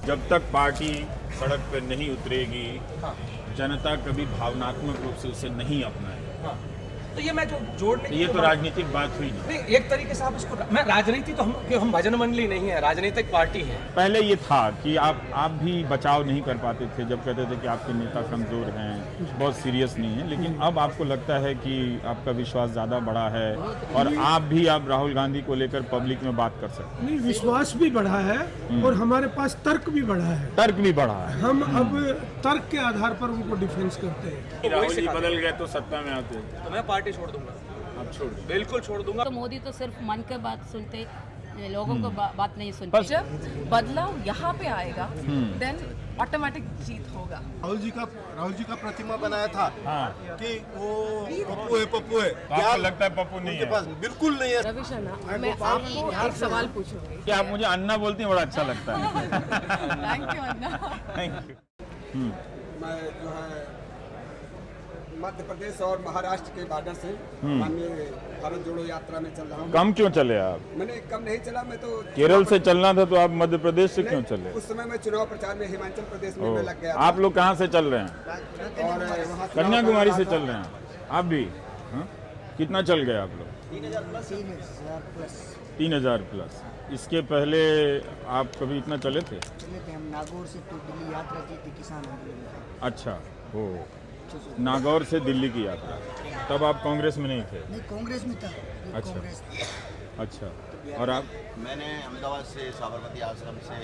जब तक पार्टी सड़क पर नहीं उतरेगी, हाँ। जनता कभी भावनात्मक रूप से उसे नहीं अपनाएगी। हाँ। तो ये मैं जो जोड़ने ये तो राजनीतिक बात हुई ना। नहीं, एक तरीके से आप इसको, मैं राजनीति तो हम भजन मंडली नहीं है, राजनीतिक पार्टी है। पहले ये था कि आप भी बचाव नहीं कर पाते थे जब कहते थे कि आपके नेता कमज़ोर हैं, बहुत सीरियस नहीं है, लेकिन अब आपको लगता है कि आपका विश्वास ज़्यादा बड़ा है और आप राहुल गांधी को लेकर पब्लिक में बात कर सकते हैं। नहीं, विश्वास भी बढ़ा है और हमारे पास तर्क भी बढ़ा है। तर्क भी बढ़ा है। हम अब तर्क के आधार पर उनको डिफेंस करते हैं। राहुल जी बदल गए तो सत्ता में आते, तो मैं पार्टी छोड़ दूंगा। आप छोड़ दो। बिल्कुल छोड़ दूंगा। तो मोदी तो सिर्फ मन की बात सुनते, लोगों को बात नहीं सुनते। जब बदलाव यहाँ पे आएगा देन ऑटोमेटिक जीत होगा। राहुल जी का प्रतिमा बनाया था। हाँ। कि वो पप्पू है तो आपको लगता है पप्पू नहीं उनके है? पास बिल्कुल नहीं है। रवि शर्मा, मैं आपको एक सवाल पूछूंगी। कि आप मुझे अन्ना बोलती हैं, बड़ा अच्छा लगता है। Thank you Anna. Thank you. मैं जो है मध्य प्रदेश और महाराष्ट्र के बॉर्डर से माननीय भारत जोड़ो यात्रा में चल रहा हूँ। कम क्यों चले आप? मैंने कम नहीं चला, मैं तो केरल से चलना था तो आप मध्य प्रदेश से क्यों चले? उस समय मैं चुनाव प्रचार में हिमाचल प्रदेश में मैं लग गया आप लोग कहाँ से चल रहे हैं? और वहाँ कन्याकुमारी से चल रहे हैं आप भी? हाँ? कितना चल गए आप लोग? 3000 प्लस। इसके पहले आप कभी इतना चले थे? हम नागौर से तो दिल्ली यात्रा की थी, किसान आंदोलन। अच्छा, हो नागौर से दिल्ली की यात्रा। तब आप कांग्रेस में नहीं थे? नहीं, कांग्रेस में था। अच्छा। कांग्रेस। अच्छा, और आप? मैंने अहमदाबाद से साबरमती आश्रम से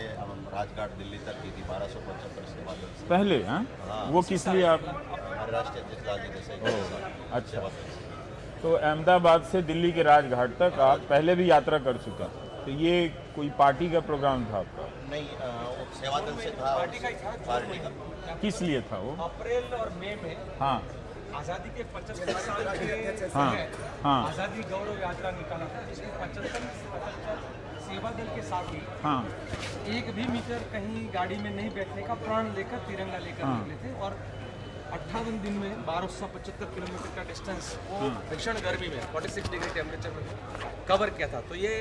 राजघाट दिल्ली तक की थी 1275 से बाद पहले? हाँ, वो किस लिए आप? हमारे राष्ट्रीय अध्यक्ष लालजी देसाई। अच्छा, तो अहमदाबाद से दिल्ली के राजघाट तक आप पहले भी यात्रा कर चुका, तो ये कोई पार्टी का प्रोग्राम था आपका? नहीं, वो सेवा दल से था। पार्टी का। किस लिए था वो? अप्रैल और मई में हाँ आजादी के 75 साल के हाँ हाँ आजादी गौरव यात्रा निकाला था, जिसमें 75 सेवा दल के साथ ही हाँ एक भी मीटर कहीं गाड़ी में नहीं बैठने का प्रण लेकर तिरंगा लेकर निकले थे और 58 दिन में 1275 किलोमीटर का डिस्टेंस वो भीषण गर्मी में 46 डिग्री टेम्परेचर में कवर किया था। तो ये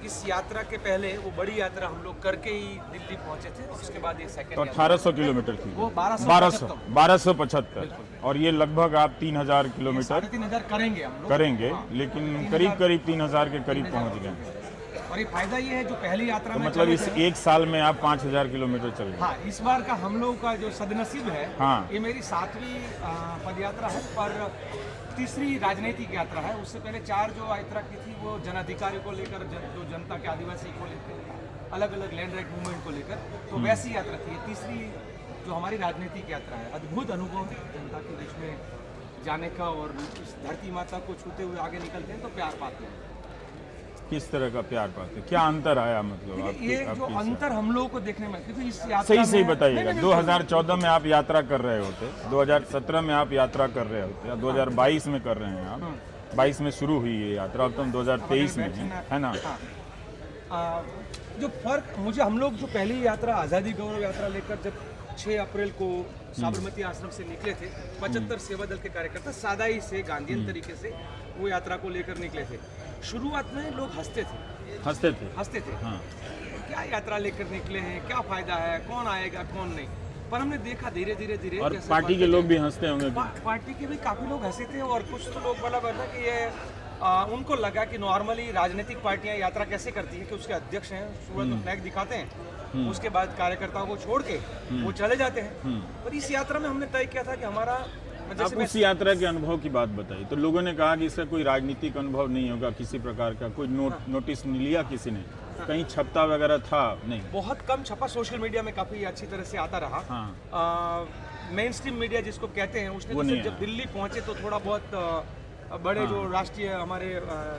इस यात्रा के पहले वो बड़ी यात्रा हम लोग करके ही दिल्ली पहुंचे थे और उसके बाद ये तो सेकंड 1800 किलोमीटर थी वो 1275 और ये लगभग आप 3000 किलोमीटर 3500 करेंगे हम लोग करेंगे, लेकिन करीब 3000 के करीब पहुंच गए। और ये फायदा ये है जो पहली यात्रा तो में मतलब चले इस थे, एक साल में आप 5000 किलोमीटर चल गए। हाँ, इस बार का हम लोग का जो सदनसीब है, हाँ। ये मेरी 7वीं पदयात्रा है, पर तीसरी राजनीतिक यात्रा है। उससे पहले 4 जो यात्रा की थी वो जन अधिकारी को लेकर, जो जनता के आदिवासी को लेकर, अलग अलग लैंड राइट मूवमेंट को लेकर, तो वैसी यात्रा थी। ये तीसरी जो हमारी राजनीतिक यात्रा है, अद्भुत अनुभव है जनता के बीच में जाने का और इस धरती माता को छूते हुए आगे निकलते हैं तो प्यार पाते हैं। किस तरह का प्यार पाते? क्या अंतर आया मतलब ये जो अंतर हम लोगों को देखने में, क्योंकि इस यात्रा सही में बताइएगा। 2014 में आप यात्रा कर रहे होते, 2017 में आप यात्रा कर रहे होते, 2022 में कर रहे हैं आप, 22 में शुरू हुई ये यात्रा, अब तो हम 2023 में है ना? जो फर्क मुझे, हम लोग जो पहली यात्रा आज़ादी गौरव यात्रा लेकर जब 6 अप्रैल को साबरमती आश्रम से निकले थे, 75 सेवा दल के कार्यकर्ता सादाई से गांधीयन तरीके से वो यात्रा को लेकर निकले थे। शुरुआत में लोग हंसते थे हाँ। क्या यात्रा लेकर निकले हैं, क्या फायदा है, कौन आएगा कौन नहीं। पर हमने देखा धीरे धीरे और पार्टी के लोग भी हंसते होंगे। पार्टी के भी काफी लोग हंसे थे और कुछ तो लोग बोला था कि ये उनको लगा कि नॉर्मली राजनीतिक पार्टियां यात्रा कैसे करती है कि उसके अध्यक्ष हैं, सुबह तो फ्लैग दिखाते हैं, उसके बाद कार्यकर्ताओं को छोड़ के वो चले जाते हैं। पर इस यात्रा में हमने तय किया था कि हमारा आप उस यात्रा के अनुभव की बात बताइए। तो लोगों ने कहा कि इसका कोई राजनीतिक अनुभव नहीं होगा, किसी प्रकार का कोई नोटिस नहीं लिया किसी ने, कहीं छपता वगैरह था नहीं? बहुत कम छपा, सोशल मीडिया में काफी अच्छी तरह से आता रहा। मेन स्ट्रीम मीडिया जिसको कहते हैं, उसने तो जब दिल्ली पहुंचे तो थोड़ा बहुत बड़े जो राष्ट्रीय हमारे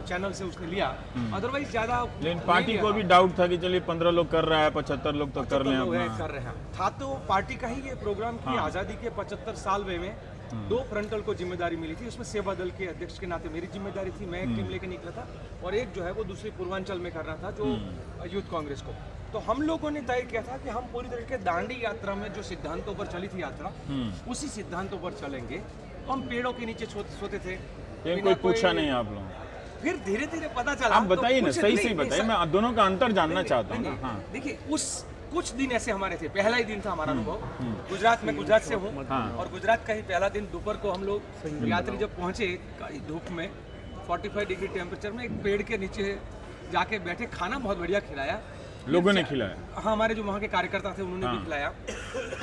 चैनल से उसने लिया, अदरवाइज ज्यादा। लेकिन पार्टी को भी डाउट था कि चलिए 15 लोग कर रहा है, 75 लोग तो कर रहे हैं। था तो पार्टी का ही ये प्रोग्राम की आजादी के 75 साल में 2 फ्रंटल को जिम्मेदारी मिली थी। उसमें सेवा दल के अध्यक्ष के नाते मेरी जिम्मेदारी थी, मैं एक टीम लेकर निकला था, और एक जो है वो दूसरी पूर्वांचल में कर रहा था, जो यूथ कांग्रेस को। तो हम लोगों ने तय किया था कि हम पूरी तरह के दांडी यात्रा में जो सिद्धांतों पर चली थी यात्रा, उसी सिद्धांतों पर चलेंगे। हम पेड़ों के नीचे सोते थे, कोई पूछा नहीं आप लोग? फिर धीरे धीरे पता चला। आप बताइए ना, सही बताइए, मैं दोनों का अंतर जानना चाहता हूँ। देखिए, उस कुछ दिन ऐसे हमारे थे, पहला ही दिन था हमारा अनुभव गुजरात में, गुजरात से हूँ और गुजरात का ही पहला दिन दोपहर को हम लोग यात्री जब पहुँचे धूप में 45 डिग्री टेम्परेचर में एक पेड़ के नीचे जाके बैठे, खाना बहुत बढ़िया खिलाया, लोगों ने खिलाया। हाँ, हमारे जो वहाँ के कार्यकर्ता थे उन्होंने भी खिलाया।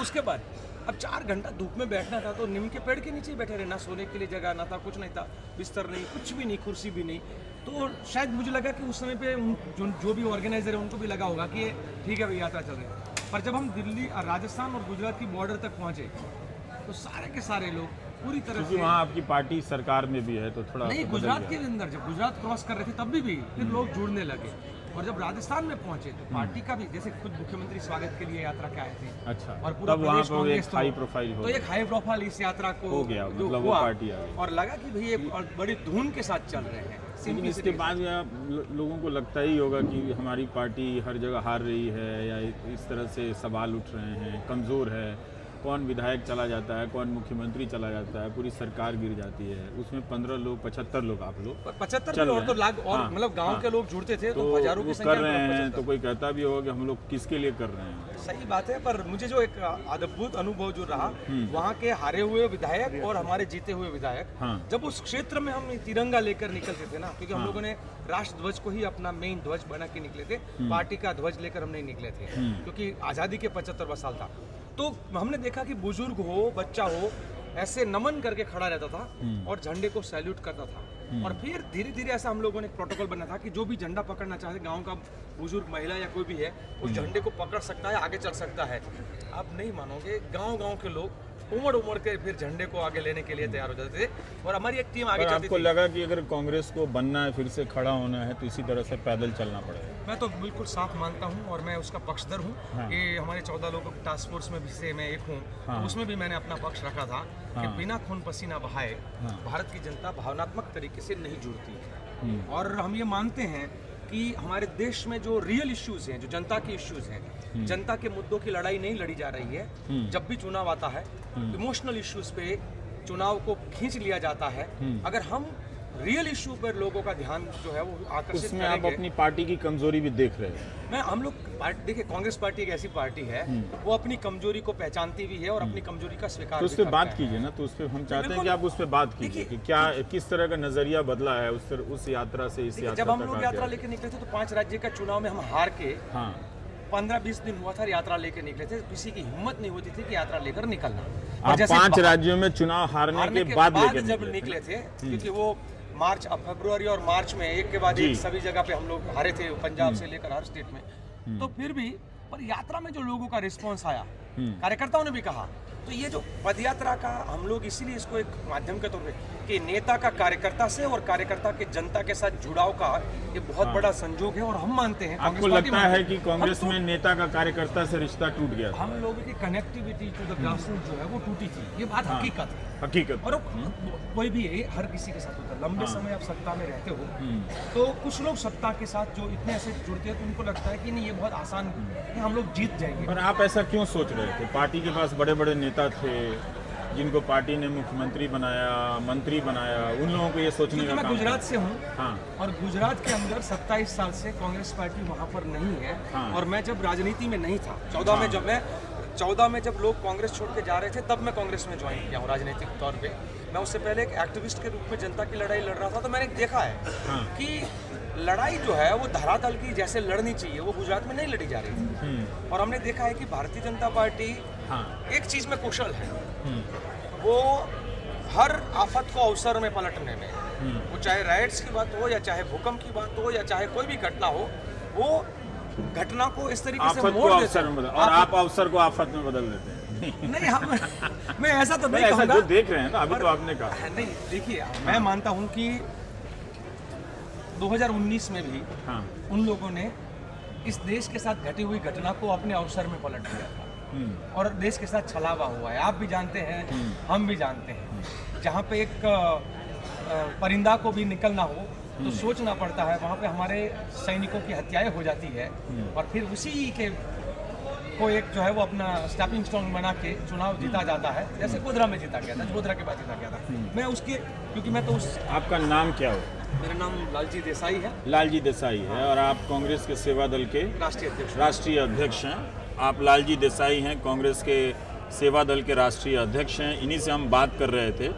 उसके बाद अब 4 घंटा धूप में बैठना था तो नीम के पेड़ के नीचे ही बैठे रहे, ना सोने के लिए जगह ना था, कुछ नहीं था, बिस्तर नहीं, कुछ भी नहीं, कुर्सी भी नहीं। तो शायद मुझे लगा कि उस समय पे जो भी ऑर्गेनाइजर है उनको भी लगा होगा कि ये ठीक है भाई यात्रा चल रही है। पर जब हम दिल्ली, राजस्थान और गुजरात की बॉर्डर तक पहुँचे तो सारे के सारे लोग पूरी तरह से, वहाँ आपकी पार्टी सरकार में भी है तो थोड़ा नहीं, गुजरात के अंदर जब गुजरात क्रॉस कर रहे थे तब भी फिर लोग जुड़ने लगे। और जब राजस्थान में पहुंचे तो पार्टी का भी, जैसे खुद मुख्यमंत्री स्वागत के लिए यात्रा के आए थे। अच्छा, और पूरा तब वहाँ प्रदेश पर एक कांग्रेस हाई प्रोफाइल हो तो एक हाई प्रोफाइल इस यात्रा को हो गया, जो मतलब वो हुआ, पार्टी आ गई। और लगा कि भाई ये बड़ी धूम के साथ चल रहे हैं। लेकिन इसके बाद लोगों को लगता ही होगा कि हमारी पार्टी हर जगह हार रही है या इस तरह से सवाल उठ रहे हैं, कमज़ोर है, कौन विधायक चला जाता है, कौन मुख्यमंत्री चला जाता है, पूरी सरकार गिर जाती है, उसमें 15 लोग 75 लोग आप लोग 75 और तो लाख और मतलब गांव के लोग जुड़ते थे तो हजारों की संख्या कर रहे हैं। तो कोई कहता भी होगा कि हम लोग किसके लिए कर रहे हैं। सही बात है, पर मुझे जो एक अद्भुत अनुभव जो रहा वहाँ के हारे हुए विधायक और हमारे जीते हुए विधायक, जब उस क्षेत्र में हम तिरंगा लेकर निकलते थे ना, क्योंकि हम लोगों ने राष्ट्र ध्वज को ही अपना मेन ध्वज बना के निकले थे, पार्टी का ध्वज लेकर हम नहीं निकले थे, क्योंकि आज़ादी के 75वां साल था। तो हमने देखा कि बुजुर्ग हो, बच्चा हो, ऐसे नमन करके खड़ा रहता था और झंडे को सैल्यूट करता था। और फिर धीरे धीरे ऐसा हम लोगों ने एक प्रोटोकॉल बना था कि जो भी झंडा पकड़ना चाहते, गांव का बुजुर्ग, महिला या कोई भी है, उस झंडे को पकड़ सकता है, आगे चल सकता है। आप नहीं मानोगे, गांव के लोग उमड़ के फिर झंडे को आगे लेने के लिए तैयार हो जाते थे और हमारी एक टीम आगे चलती थी। आपको लगा कि अगर कांग्रेस को बनना है, फिर से खड़ा होना है, तो इसी तरह से पैदल चलना पड़ेगा? मैं तो बिल्कुल साफ मानता हूँ और मैं उसका पक्षधर हूँ कि हमारे 14 लोगों की टास्क फोर्स में भी से मैं एक हूँ, तो उसमें भी मैंने अपना पक्ष रखा था कि बिना खून पसीना बहाए भारत की जनता भावनात्मक तरीके से नहीं जुड़ती है। और हम ये मानते हैं कि हमारे देश में जो रियल इश्यूज हैं, जो जनता के इश्यूज हैं, जनता के मुद्दों की लड़ाई नहीं लड़ी जा रही है। जब भी चुनाव आता है, इमोशनल इश्यूज पे चुनाव को खींच लिया जाता है। अगर हम रियल इशू पर लोगों का ध्यान जो है वो आकर्षित उसमें आप अपनी पार्टी की कमजोरी भी देख रहे हैं। हम लोग देखिए, कांग्रेस पार्टी एक ऐसी पार्टी है वो अपनी कमजोरी को पहचानती भी है और अपनी कमजोरी का स्वीकार तो उस पर बात कीजिए ना, तो उस पर हम चाहते हैं कि आप उस पर बात कीजिए कि क्या, किस तरह का नजरिया बदला है उस यात्रा से इस यात्रा जब हम लोग यात्रा लेके निकले थे तो 5 राज्य का चुनाव में हम हार के 15-20 दिन हुआ था यात्रा लेकर निकले थे। किसी की हिम्मत नहीं होती थी कि यात्रा लेकर निकलना। आप 5 राज्यों में चुनाव हारने के बाद जब निकले थे, क्योंकि वो मार्च, अब फरवरी और मार्च में एक के बाद एक सभी जगह पे हम लोग हारे थे, पंजाब से लेकर हर स्टेट में। तो फिर भी पर यात्रा में जो लोगों का रिस्पांस आया, कार्यकर्ताओं ने भी कहा, तो ये जो पदयात्रा का हम लोग इसीलिए इसको एक माध्यम के तौर पे कि नेता का कार्यकर्ता से और कार्यकर्ता के जनता के साथ जुड़ाव का ये बहुत बड़ा संयोग है। और हम मानते हैं, आपको लगता है कि कांग्रेस में नेता का कार्यकर्ता से रिश्ता टूट गया? हम लोगों की कनेक्टिविटी टू द ग्रासरूट जो है वो टूटी थी, ये बात हकीकत है। हकीकत। और कोई भी हर किसी के साथ होता है। लंबे समय आप सत्ता में रहते हो तो कुछ लोग सत्ता के साथ जो इतने ऐसे जुड़ते हैं तो उनको लगता है कि नहीं, ये बहुत आसान है, हम लोग जीत जाएंगे। और आप ऐसा क्यों सोच रहे थे? पार्टी के पास बड़े बड़े नेता थे जिनको पार्टी ने मुख्यमंत्री बनाया, मंत्री बनाया, उन लोगों को ये सोचने का मैं काम गुजरात से हूँ और गुजरात के अंदर 27 साल से कांग्रेस पार्टी वहाँ पर नहीं है। और मैं जब राजनीति में नहीं था, 14 में जब लोग कांग्रेस छोड़ के जा रहे थे तब मैं कांग्रेस में ज्वाइन किया हूँ राजनीतिक तौर पे। मैं उससे पहले एक एक्टिविस्ट के रूप में जनता की लड़ाई लड़ रहा था। तो मैंने देखा है कि लड़ाई जो है वो धरातल की जैसे लड़नी चाहिए वो गुजरात में नहीं लड़ी जा रही थी। और हमने देखा है कि भारतीय जनता पार्टी एक चीज़ में कुशल है, वो हर आफत को अवसर में पलटने में, वो चाहे राइट्स की बात हो या चाहे भूकंप की बात हो या चाहे कोई भी घटना हो, वो घटना को इस तरीके से मोड़ देते हैं और आप अवसर को आफत में बदल देते हैं। नहीं, मैं ऐसा तो नहीं कहूँगा। ऐसा जो देख रहे हैं ना, अभी तो आपने कहा। नहीं, देखिए, मैं मानता हूँ कि 2019 में भी उन लोगों ने इस देश के साथ घटी हुई घटना को अपने अवसर में पलट दिया था और देश के साथ छलावा हुआ है। आप भी जानते हैं, हम भी जानते हैं, जहाँ पे एक परिंदा को भी निकलना हो तो सोचना पड़ता है, वहाँ पे हमारे सैनिकों की हत्याएं हो जाती है और फिर उसी के को एक जो है वो अपना स्टेपिंग स्टोन बना के चुनाव जीता जाता है। जैसे गोधरा में जीता गया था, गोधरा के बाद जीता गया था। मैं उसके, क्योंकि मैं तो उस। आपका नाम क्या हो? मेरा नाम लालजी देसाई है। लालजी देसाई है और आप कांग्रेस के सेवा दल के राष्ट्रीय अध्यक्ष हैं। आप लालजी देसाई हैं, कांग्रेस के सेवा दल के राष्ट्रीय अध्यक्ष हैं। इन्हीं से हम बात कर रहे थे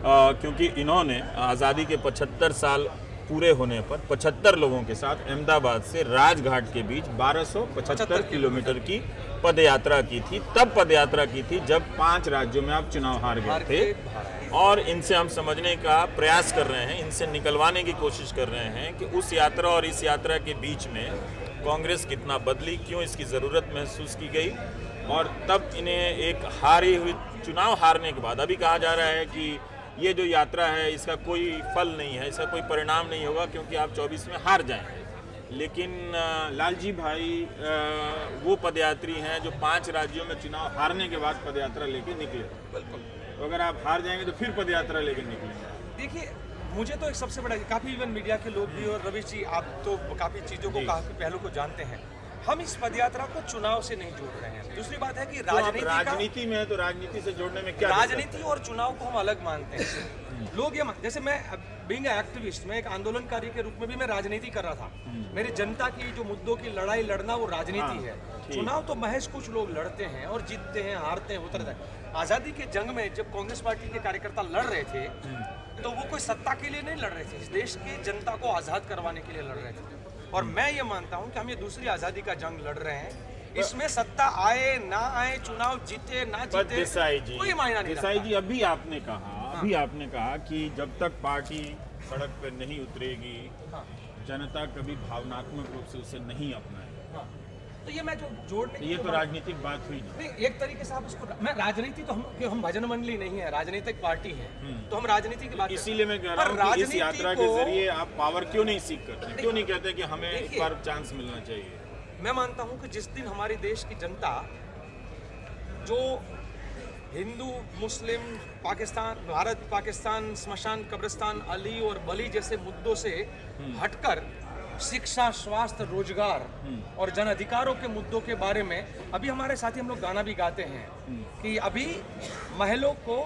क्योंकि इन्होंने आज़ादी के 75 साल पूरे होने पर 75 लोगों के साथ अहमदाबाद से राजघाट के बीच 1275 किलोमीटर की पदयात्रा की थी। तब पदयात्रा की थी जब 5 राज्यों में आप चुनाव हार गए थे। और इनसे हम समझने का प्रयास कर रहे हैं, इनसे निकलवाने की कोशिश कर रहे हैं कि उस यात्रा और इस यात्रा के बीच में कांग्रेस कितना बदली, क्यों इसकी ज़रूरत महसूस की गई, और तब इन्हें एक हारी हुई चुनाव हारने के बाद अभी कहा जा रहा है कि ये जो यात्रा है इसका कोई फल नहीं है, इसका कोई परिणाम नहीं होगा क्योंकि आप 24 में हार जाएंगे। लेकिन लालजी भाई वो पदयात्री हैं जो 5 राज्यों में चुनाव हारने के बाद पदयात्रा लेके निकले। बिल्कुल, तो अगर आप हार जाएंगे तो फिर पदयात्रा लेके निकलेंगे। देखिए, मुझे तो एक सबसे बड़ा, काफ़ी इवन मीडिया के लोग भी, और रवि जी आप तो काफ़ी चीज़ों को, काफ़ी पहलू को जानते हैं। हम इस पदयात्रा को चुनाव से नहीं जोड़ रहे हैं। दूसरी बात है कि राजनीति में है, तो राजनीति से जोड़ने में क्या, राजनीति और चुनाव को हम अलग मानते हैं। लोग ये जैसे मैं बीइंग एक्टिविस्ट, मैं एक आंदोलनकारी के रूप में भी मैं राजनीति कर रहा था। मेरी जनता की जो मुद्दों की लड़ाई लड़ना वो राजनीति है। चुनाव तो महज कुछ लोग लड़ते हैं और जीतते हैं, हारते हैं, उतरते हैं। आज़ादी के जंग में जब कांग्रेस पार्टी के कार्यकर्ता लड़ रहे थे तो वो कोई सत्ता के लिए नहीं लड़ रहे थे, इस देश की जनता को आज़ाद करवाने के लिए लड़ रहे थे। और मैं ये मानता हूँ कि हम ये दूसरी आज़ादी का जंग लड़ रहे हैं। इसमें सत्ता आए ना आए, चुनाव जीते ना जीते, कोई मायना नहीं। देसाई जी, अभी आपने कहा कि जब तक पार्टी सड़क पर नहीं उतरेगी, जनता कभी भावनात्मक रूप से उसे नहीं अपनाएगी। तो ये मैं जो जोड़ने, ये तो राजनीतिक बात हुई नहीं। एक तरीके से आप इसको, मैं राजनीति तो हम भजन मंडली नहीं है, राजनीतिक पार्टी है, तो हम राजनीति की बात, इसीलिए मैं कह रहा हूँ कि इस यात्रा के जरिए आप पावर क्यों नहीं सीख करते, क्यों नहीं कहते कि हमें एक बार चांस मिलना चाहिए। मैं मानता हूँ कि जिस दिन हमारे देश की जनता जो हिंदू, मुस्लिम, पाकिस्तान, भारत पाकिस्तान, स्मशान, कब्रिस्तान, अली और बली जैसे मुद्दों से हटकर शिक्षा, स्वास्थ्य, रोजगार और जन अधिकारों के मुद्दों के बारे में, अभी हमारे साथी हम लोग गाना भी गाते हैं कि अभी महलों को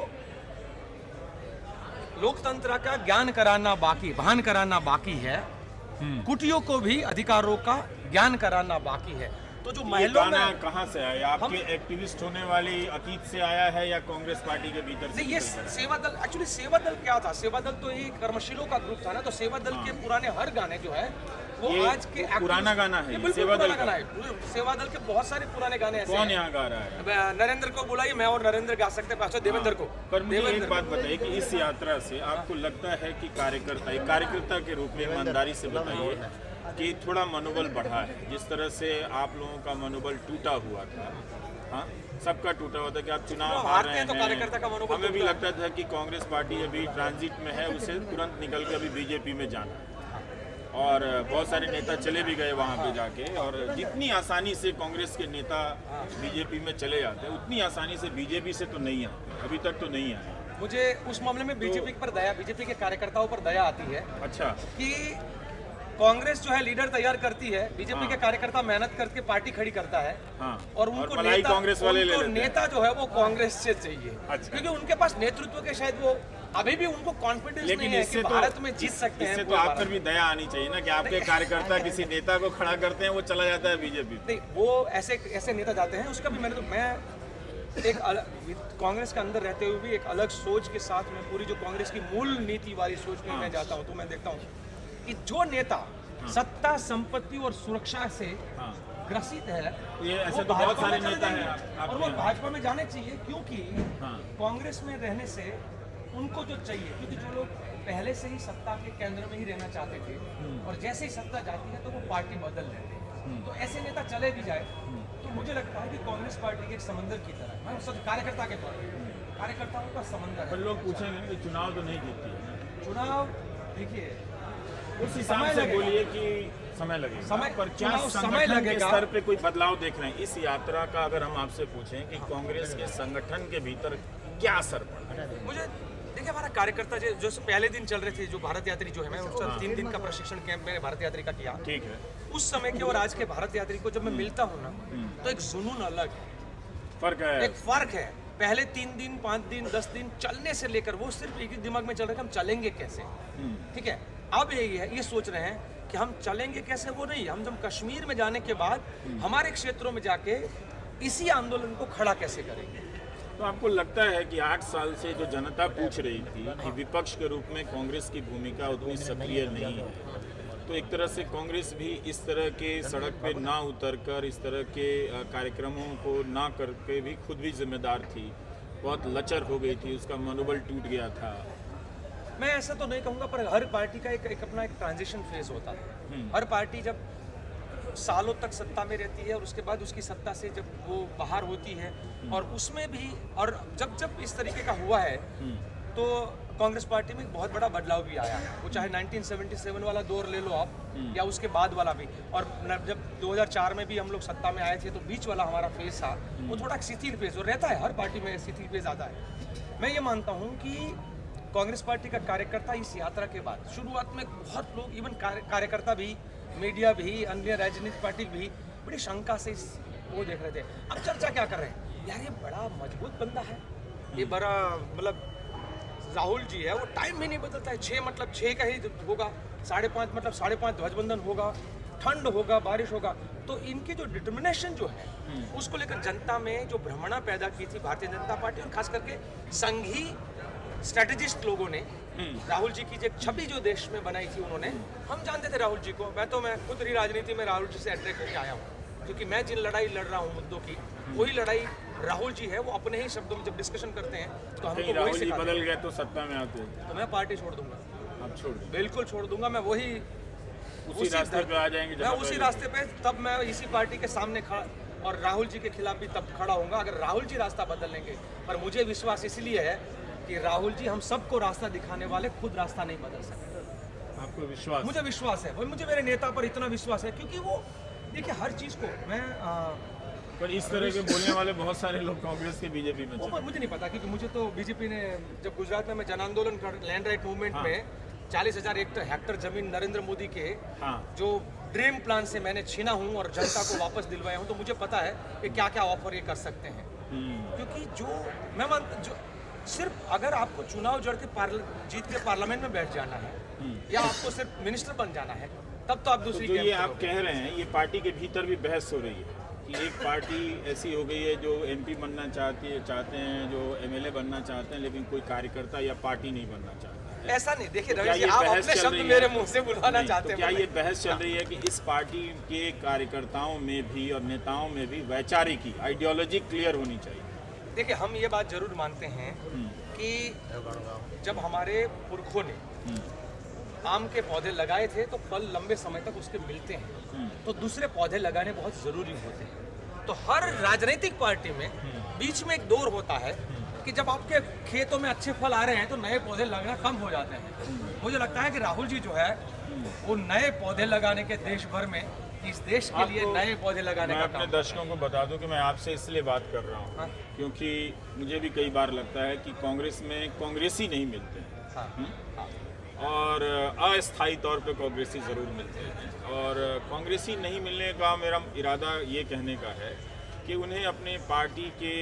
लोकतंत्र का ज्ञान कराना बाकी, भान कराना बाकी है, कुटियों को भी अधिकारों का ज्ञान कराना बाकी है। तो जो महलों में कहाँ से आया, आपके एक्टिविस्ट होने वाली अतीत से आया है या कांग्रेस पार्टी के भीतर से? ये सेवा दल, एक्चुअली सेवा दल क्या था? सेवा दल तो ये कर्मशीलों का ग्रुप था ना, तो सेवा दल के पुराने हर गाने जो है वो आज के पुराना गाना है, सेवा दल गाना है। सेवा दल के बहुत सारे पुराने गाने ऐसे कौन यहाँ गा रहा है? नरेंद्र को बुलाइए, मैं और नरेंद्र गा सकते हैं, देवेंद्र को। पर मुझे एक बात बताइए कि इस यात्रा से आपको लगता है कि कार्यकर्ता के रूप में ईमानदारी से बताइए कि थोड़ा मनोबल बढ़ा है? जिस तरह से आप लोगों का मनोबल टूटा हुआ था, हाँ, सबका टूटा हुआ था कि आप चुनाव हार रहे हैं, तो कार्यकर्ता का मनोबल, हमें भी लगता था कि कांग्रेस पार्टी अभी ट्रांजिट में है, उसे तुरंत निकल के अभी बीजेपी में जाना है। और बहुत सारे नेता चले भी गए वहाँ पे जाके, और जितनी आसानी से कांग्रेस के नेता बीजेपी में चले जाते हैं उतनी आसानी से बीजेपी से तो नहीं आते, अभी तक तो नहीं आए। मुझे उस मामले में बीजेपी पर दया, बीजेपी के कार्यकर्ताओं पर दया आती है। अच्छा, कि कांग्रेस जो है लीडर तैयार करती है, बीजेपी के कार्यकर्ता मेहनत करके पार्टी खड़ी करता है, और उनको नेता, कांग्रेस वाले नेता जो है वो कांग्रेस से चाहिए। अच्छा। क्योंकि उनके पास नेतृत्व के शायद वो अभी भी उनको कॉन्फिडेंस नहीं है कि भारत में जीत सकते हैं। इससे तो आप पर भी दया आनी चाहिए ना कि आपके कार्यकर्ता किसी नेता को खड़ा करते हैं, वो चला जाता है बीजेपी। नहीं, वो ऐसे नेता जाते हैं, उसका भी मैं एक कांग्रेस के अंदर रहते हुए भी एक अलग सोच के साथ में, पूरी जो कांग्रेस की मूल नीति वाली सोच में मैं जाता हूँ, तो मैं देखता हूँ कि जो नेता सत्ता, संपत्ति और सुरक्षा से ग्रसित है, ये ऐसे तो बहुत सारे नेता हैं और वो भाजपा में जाने चाहिए, क्योंकि कांग्रेस में रहने से उनको जो चाहिए, क्योंकि जो लोग पहले से ही सत्ता के केंद्र में ही रहना चाहते थे और जैसे ही सत्ता जाती है तो वो पार्टी बदल लेते हैं, तो ऐसे नेता चले भी जाए तो मुझे लगता है कि कांग्रेस पार्टी के एक समंदर की तरह, मैं सब कार्यकर्ता के तौर पर, कार्यकर्ताओं का समंदर है। लोग पूछेंगे कि चुनाव तो नहीं जीतती है। चुनाव देखिए उस हिसाब से बोलिए कि समय लगेगा, समय पर क्या समय लगेगा, स्तर पे कोई बदलाव देख रहे हैं? इस यात्रा का अगर हम आपसे पूछें कि कांग्रेस के संगठन के भीतर क्या असर पड़ा? मुझे देखिए, हमारा कार्यकर्ता जो पहले दिन चल रहे थे, जो भारत यात्री जो है, मैं उसका 3 दिन का प्रशिक्षण कैंप में भारत यात्री का किया। ठीक है। उस समय के और आज के भारत यात्री को जब मैं मिलता हूँ ना, तो एक जुनून अलग है, फर्क है, एक फर्क है। पहले 3 दिन, 5 दिन, 10 दिन चलने से लेकर वो सिर्फ एक ही दिमाग में चल रहा है कि हम चलेंगे कैसे, ठीक है। अब यही है, ये सोच रहे हैं कि हम चलेंगे कैसे, वो नहीं, हम जब कश्मीर में जाने के बाद हमारे क्षेत्रों में जाके इसी आंदोलन को खड़ा कैसे करेंगे? तो आपको लगता है कि 8 साल से जो जनता पूछ रही थी कि विपक्ष के रूप में कांग्रेस की भूमिका उतनी सक्रिय नहीं है, तो एक तरह से कांग्रेस भी इस तरह के सड़क पे ना उतरकर इस तरह के कार्यक्रमों को ना करके भी खुद भी जिम्मेदार थी, बहुत लचर हो गई थी, उसका मनोबल टूट गया था? मैं ऐसा तो नहीं कहूँगा, पर हर पार्टी का एक अपना एक ट्रांजिशन फेज होता है। हर पार्टी जब सालों तक सत्ता में रहती है और उसके बाद उसकी सत्ता से जब वो बाहर होती है, और उसमें भी, और जब जब इस तरीके का हुआ है तो कांग्रेस पार्टी में एक बहुत बड़ा बदलाव भी आया है। वो चाहे 1977 वाला दौर ले लो आप, या उसके बाद वाला भी, और जब 2004 में भी हम लोग सत्ता में आए थे तो बीच वाला हमारा फेज था, वो थोड़ा शिथिल फेज और रहता है, हर पार्टी में शिथिल फेज आता है। मैं ये मानता हूँ कि कांग्रेस पार्टी का कार्यकर्ता इस यात्रा के बाद, शुरुआत में बहुत लोग, इवन कार्यकर्ता भी, मीडिया भी, अन्य राजनीतिक पार्टी भी बड़ी शंका से वो देख रहे थे। अब चर्चा क्या कर रहे हैं, यार ये बड़ा मजबूत बंदा है, ये बड़ा, मतलब राहुल जी है, वो टाइम भी नहीं बदलता है, 6 मतलब 6 का ही होगा, 5.5 मतलब 5.5 ध्वजबंधन होगा, ठंड होगा, बारिश होगा। तो इनकी जो डिटर्मिनेशन जो है उसको लेकर जनता में जो भ्रमणा पैदा की थी भारतीय जनता पार्टी और खास करके संघी स्ट्रेटेजिस्ट लोगों ने, राहुल जी की जो छवि जो देश में बनाई थी उन्होंने, हम जानते थे राहुल जी को। मैं खुद रही राजनीति में राहुल जी से अट्रैक्ट होकर आया हूँ, क्योंकि मैं जिन लड़ाई लड़ रहा हूँ मुद्दों की, वही लड़ाई राहुल जी है। वो अपने ही शब्दों में जब डिस्कशन करते हैं तो हमको वही राहुल जी सिखाते बदल हैं। गए तो सत्ता में आते हैं तो मैं पार्टी छोड़ दूंगा, आप छोड़ दें, बिल्कुल छोड़ दूंगा। मैं वही उसी रास्ते पे आ जाएंगे, मैं उसी रास्ते पे, तब मैं इसी पार्टी के सामने खड़ा और राहुल जी के खिलाफ भी तब खड़ा होऊंगा अगर राहुल जी रास्ता बदल लेंगे। पर मुझे विश्वास इसलिए है कि राहुल जी हम सबको रास्ता दिखाने वाले, खुद रास्ता नहीं बदल सकते। आपको विश्वास? मुझे विश्वास है, वो मुझे मेरे नेता पर इतना विश्वास है, क्योंकि वो देखिए हर चीज़ को मैं पर इस तरह के बोलने वाले बहुत सारे लोग कांग्रेस के बीजेपी में वो मुझे नहीं पता, क्योंकि मुझे तो बीजेपी ने जब गुजरात में मैं जन आंदोलन लैंड राइट मूवमेंट में 40,000 हेक्टर जमीन नरेंद्र मोदी के जो ड्रीम प्लान से मैंने छीना हूँ और जनता को वापस दिलवाया हूँ, तो मुझे पता है कि क्या क्या ऑफर ये कर सकते हैं। क्योंकि जो मैं मानता, जो सिर्फ अगर आपको चुनाव जड़ के जीत के पार्लियामेंट में बैठ जाना है या आपको सिर्फ मिनिस्टर बन जाना है, तब तो आप दूसरी तो ये आप कह रहे हैं, ये पार्टी के भीतर भी बहस हो रही है कि एक पार्टी ऐसी हो गई है जो एमपी बनना चाहते हैं, जो एमएलए बनना चाहते हैं, लेकिन कोई कार्यकर्ता या पार्टी नहीं बनना चाहता है। ऐसा नहीं, देखिए रवि जी, आप अपने शब्द मेरे मुंह से बुलवाना चाहते हैं। क्या ये बहस चल रही है कि इस पार्टी के कार्यकर्ताओं में भी और नेताओं में भी वैचारिक आइडियोलॉजी क्लियर होनी चाहिए? देखिए, हम ये बात जरूर मानते हैं कि जब हमारे पुरखों ने आम के पौधे लगाए थे तो फल लंबे समय तक उसके मिलते हैं, तो दूसरे पौधे लगाने बहुत ज़रूरी होते हैं। तो हर राजनीतिक पार्टी में बीच में एक दौर होता है कि जब आपके खेतों में अच्छे फल आ रहे हैं तो नए पौधे लगना कम हो जाते हैं। मुझे लगता है कि राहुल जी जो है वो नए पौधे लगाने के देश भर में, इस देश के लिए नए पौधे लगाने का अपने दर्शकों को बता दूं कि मैं आपसे इसलिए बात कर रहा हूं क्योंकि मुझे भी कई बार लगता है कि कांग्रेस में कांग्रेसी नहीं मिलते हैं और अस्थायी तौर पे कांग्रेसी ज़रूर मिलते हैं। और कांग्रेसी नहीं मिलने का मेरा इरादा ये कहने का है कि उन्हें अपने पार्टी के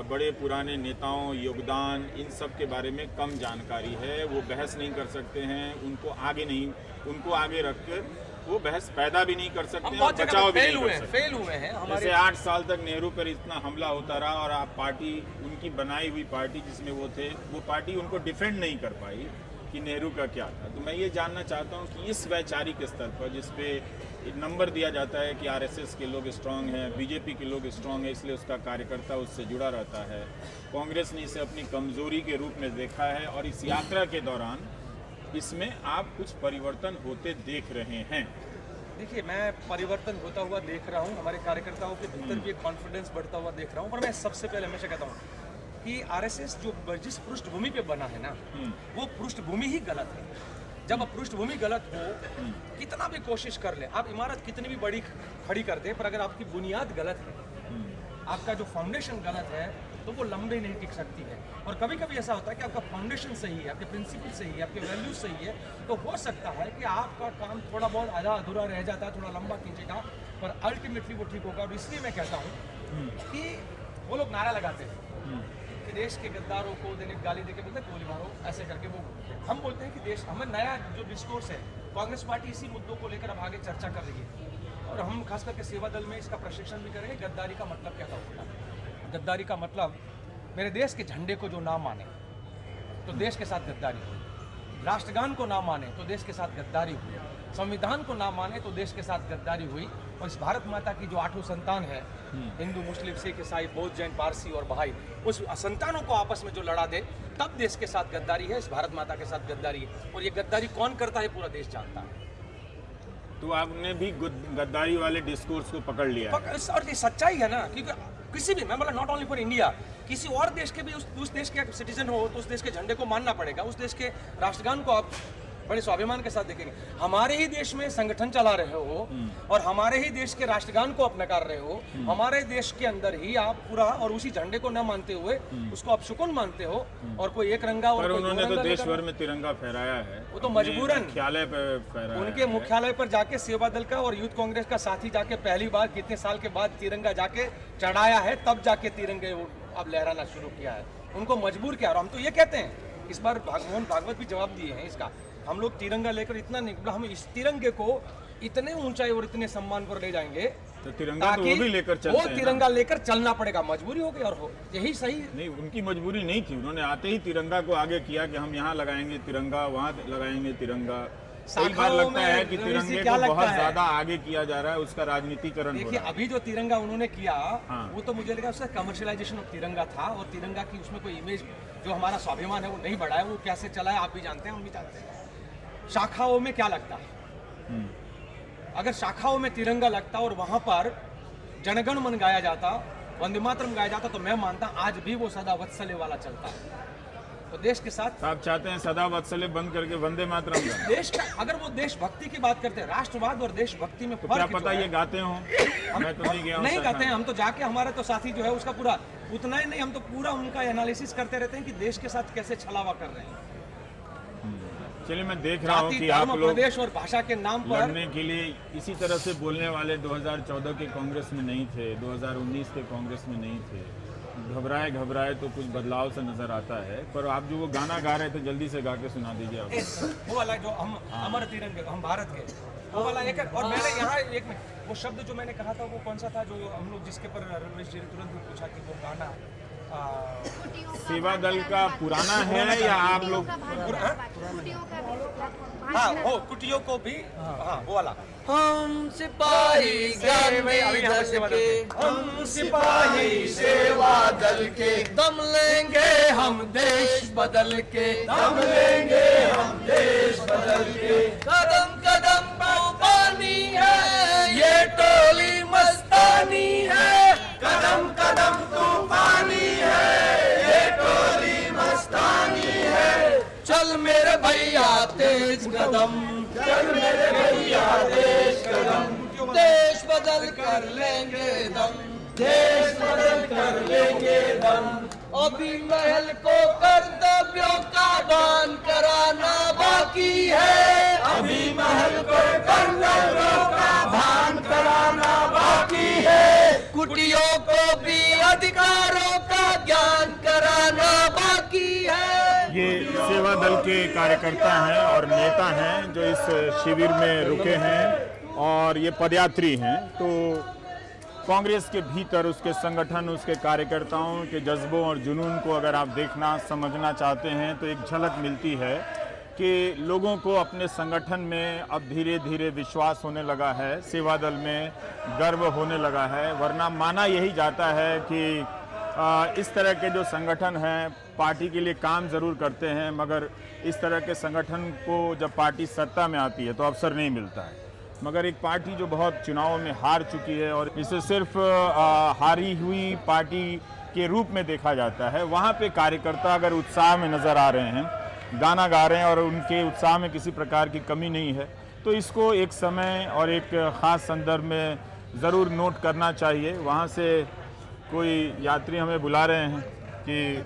बड़े पुराने नेताओं, योगदान, इन सब के बारे में कम जानकारी है। वो बहस नहीं कर सकते हैं, उनको आगे रख कर वो बहस पैदा भी नहीं कर सकते हैं और बचाव भी नहीं कर सकते। फेल हुए हैं हमारे। जैसे 8 साल तक नेहरू पर इतना हमला होता रहा और आप पार्टी, उनकी बनाई हुई पार्टी जिसमें वो थे, वो पार्टी उनको डिफेंड नहीं कर पाई कि नेहरू का क्या था। तो मैं ये जानना चाहता हूँ कि इस वैचारिक स्तर पर जिस पे नंबर दिया जाता है कि आरएसएस के लोग स्ट्रांग हैं, बीजेपी के लोग स्ट्रांग है, इसलिए उसका कार्यकर्ता उससे जुड़ा रहता है, कांग्रेस ने इसे अपनी कमजोरी के रूप में देखा है और इस यात्रा के दौरान इसमें आप कुछ परिवर्तन होते देख रहे हैं? देखिए, मैं परिवर्तन होता हुआ देख रहा हूँ, हमारे कार्यकर्ताओं के भीतर भी एक कॉन्फिडेंस बढ़ता हुआ देख रहा हूँ। पर मैं सबसे पहले हमेशा कहता हूँ कि आरएसएस जो जिस पृष्ठभूमि पे बना है ना, वो पृष्ठभूमि ही गलत है। जब अब पृष्ठभूमि गलत हो, कितना भी कोशिश कर ले, आप इमारत कितनी भी बड़ी खड़ी कर दे, पर अगर आपकी बुनियाद गलत है, आपका जो फाउंडेशन गलत है, तो वो लंबे नहीं टिक सकती है। और कभी कभी ऐसा होता है कि आपका फाउंडेशन सही है, आपके प्रिंसिपल सही है, आपके वैल्यूज सही है, तो हो सकता है कि आपका काम थोड़ा बहुत आधा अधूरा रह जाता है, थोड़ा लंबा खींचेगा, पर अल्टीमेटली वो ठीक होगा। और इसलिए मैं कहता हूँ कि वो लोग नारा लगाते हैं कि देश के गद्दारों को दैनिक गाली देके बोलते हैं गोली मारो, ऐसे करके वो हम बोलते हैं कि देश, हमें नया जो डिस्कोर्स है, कांग्रेस पार्टी इसी मुद्दों को लेकर अब आगे चर्चा कर रही है और हम खास करके सेवा दल में इसका प्रशिक्षण भी करेंगे। गद्दारी का मतलब क्या होता है? गद्दारी का मतलब मेरे देश के झंडे को जो ना माने तो देश के साथ गद्दारी हुई, राष्ट्रगान को ना माने तो देश के साथ गद्दारी हुई, संविधान को ना माने तो देश के साथ गद्दारी हुई। और इस भारत माता की जो 8 संतान है, हिंदू, मुस्लिम, सिख, ईसाई, बौद्ध, जैन, पारसी और बहाई, उस संतानों को आपस में जो लड़ा दे तब देश के साथ गद्दारी है, इस भारत माता के साथ गद्दारी है। और ये गद्दारी कौन करता है पूरा देश जानता है। तो आपने भी गद्दारी वाले डिस्कोर्स को पकड़ लिया है। और ये सच्चाई है ना, क्योंकि किसी भी, मैं बोला नॉट ओनली फॉर इंडिया, किसी और देश के भी उस देश के सिटीजन हो तो उस देश के झंडे को मानना पड़ेगा, उस देश के राष्ट्रगान को आप बड़े स्वाभिमान के साथ देखेंगे। हमारे ही देश में संगठन चला रहे हो और हमारे ही देश के राष्ट्रगान को आप नकार रहे हो, हमारे देश के अंदर ही आप पूरा और उसी झंडे को न मानते हुए उसको आप शुकन मानते हो और कोई एक रंगा और कोई उन्होंने तो देश भर में तिरंगा फहराया है, वो तो मजबूरन मुख्यालय पे फहराया, उनके मुख्यालय पर जाके सेवा दल का और यूथ कांग्रेस का साथी जाके पहली बार कितने साल के बाद तिरंगा जाके चढ़ाया है, तब जाके तिरंगे अब लहराना शुरू किया है। उनको मजबूर किया। और हम तो ये कहते हैं, इस बार मोहन भागवत भी जवाब दिए हैं इसका, हम लोग तिरंगा लेकर इतना निकला, हम इस तिरंगे को इतने ऊंचाई और इतने सम्मान पर ले जाएंगे तो तिरंगा तो वो भी लेकर चलते हैं, वो तिरंगा लेकर चलना पड़ेगा, मजबूरी हो गई। और हो यही सही नहीं, उनकी मजबूरी नहीं थी, उन्होंने आते ही तिरंगा को आगे किया कि हम यहाँ लगाएंगे तिरंगा, वहाँ लगाएंगे तिरंगा। कई बार लगता है कि तिरंगे को बहुत ज्यादा आगे किया जा रहा है, उसका राजनीतिकरण। देखिए अभी जो तिरंगा उन्होंने किया वो तो मुझे लगा उसका कमर्शियलाइजेशन ऑफ तिरंगा था, और तिरंगा की उसमें कोई इमेज जो हमारा स्वाभिमान है वो नहीं बढ़ा है। वो कैसे चला है आप भी जानते हैं, हम भी जानते हैं। शाखाओं में क्या लगता है, अगर शाखाओं में तिरंगा लगता और वहां पर जनगण मन गाया जाता, वंदे मातरम गाया जाता, तो मैं मानता आज भी वो सदा वत्सल्य वाला चलता है। तो देश के साथ आप चाहते हैं सदा वत्सल्य बंद करके वंदे मातरम देश का, अगर वो देशभक्ति की बात करते हैं, राष्ट्रवाद और देशभक्ति में तो क्या पता ये गाते हो? मैं तो नहीं गया हूं, नहीं गाते हैं हम तो, जाके हमारे तो साथी जो है उसका पूरा उतना ही नहीं, हम तो पूरा उनका एनालिसिस करते रहते हैं कि देश के साथ कैसे छलावा कर रहे हैं। चलिए मैं देख रहा हूँ कि आप लोग प्रदेश और भाषा के नाम पर लड़ने के लिए इसी तरह से बोलने वाले 2014 के कांग्रेस में नहीं थे, 2019 के कांग्रेस में नहीं थे। घबराए तो कुछ बदलाव से नजर आता है। पर आप जो वो गाना गा रहे थे जल्दी से गा के सुना दीजिए आप। वो वाला जो हम अमर तिरंगे, हम भारत के, वो वाला एक। और मैंने यहाँ एक वो शब्द जो मैंने कहा था वो कौन सा था, जो हम लोग जिसके पर रमेश जी ने तुरंत भी पूछा कि वो गाना सेवा दल का पुराना है या आप लोग? हाँ वो कुटियों को भी, हाँ वो वाला। हम सिपाही हम सिपाही सेवा दल के, दम लेंगे हम देश बदल के, दम लेंगे हम देश बदल के। कदम कदम पानी है ये टोली मस्तानी है, कदम कदम तूफानी है ये टोली मस्तानी है। चल मेरे भैया तेज कदम, चल मेरे भैया देश कदम, देश बदल कर लेंगे दम, देश बदल कर लेंगे दम। अभी महल को कर्तव्यों का दान कराना बाकी है, अभी महल को कर्तव्यों का भान कराना बाकी है। कुटियों को भी अधिकारों का ज्ञान कराना बाकी है। ये सेवा दल के कार्यकर्ता हैं और नेता हैं जो इस शिविर में रुके हैं और ये पदयात्री हैं। तो कांग्रेस के भीतर उसके संगठन, उसके कार्यकर्ताओं के जज्बों और जुनून को अगर आप देखना समझना चाहते हैं तो एक झलक मिलती है कि लोगों को अपने संगठन में अब धीरे धीरे विश्वास होने लगा है, सेवा दल में गर्व होने लगा है। वरना माना यही जाता है कि इस तरह के जो संगठन हैं पार्टी के लिए काम ज़रूर करते हैं, मगर इस तरह के संगठन को जब पार्टी सत्ता में आती है तो अवसर नहीं मिलता है। मगर एक पार्टी जो बहुत चुनाव में हार चुकी है और इसे सिर्फ हारी हुई पार्टी के रूप में देखा जाता है, वहाँ पे कार्यकर्ता अगर उत्साह में नज़र आ रहे हैं, गाना गा रहे हैं और उनके उत्साह में किसी प्रकार की कमी नहीं है, तो इसको एक समय और एक ख़ास संदर्भ में ज़रूर नोट करना चाहिए। वहाँ से कोई यात्री हमें बुला रहे हैं कि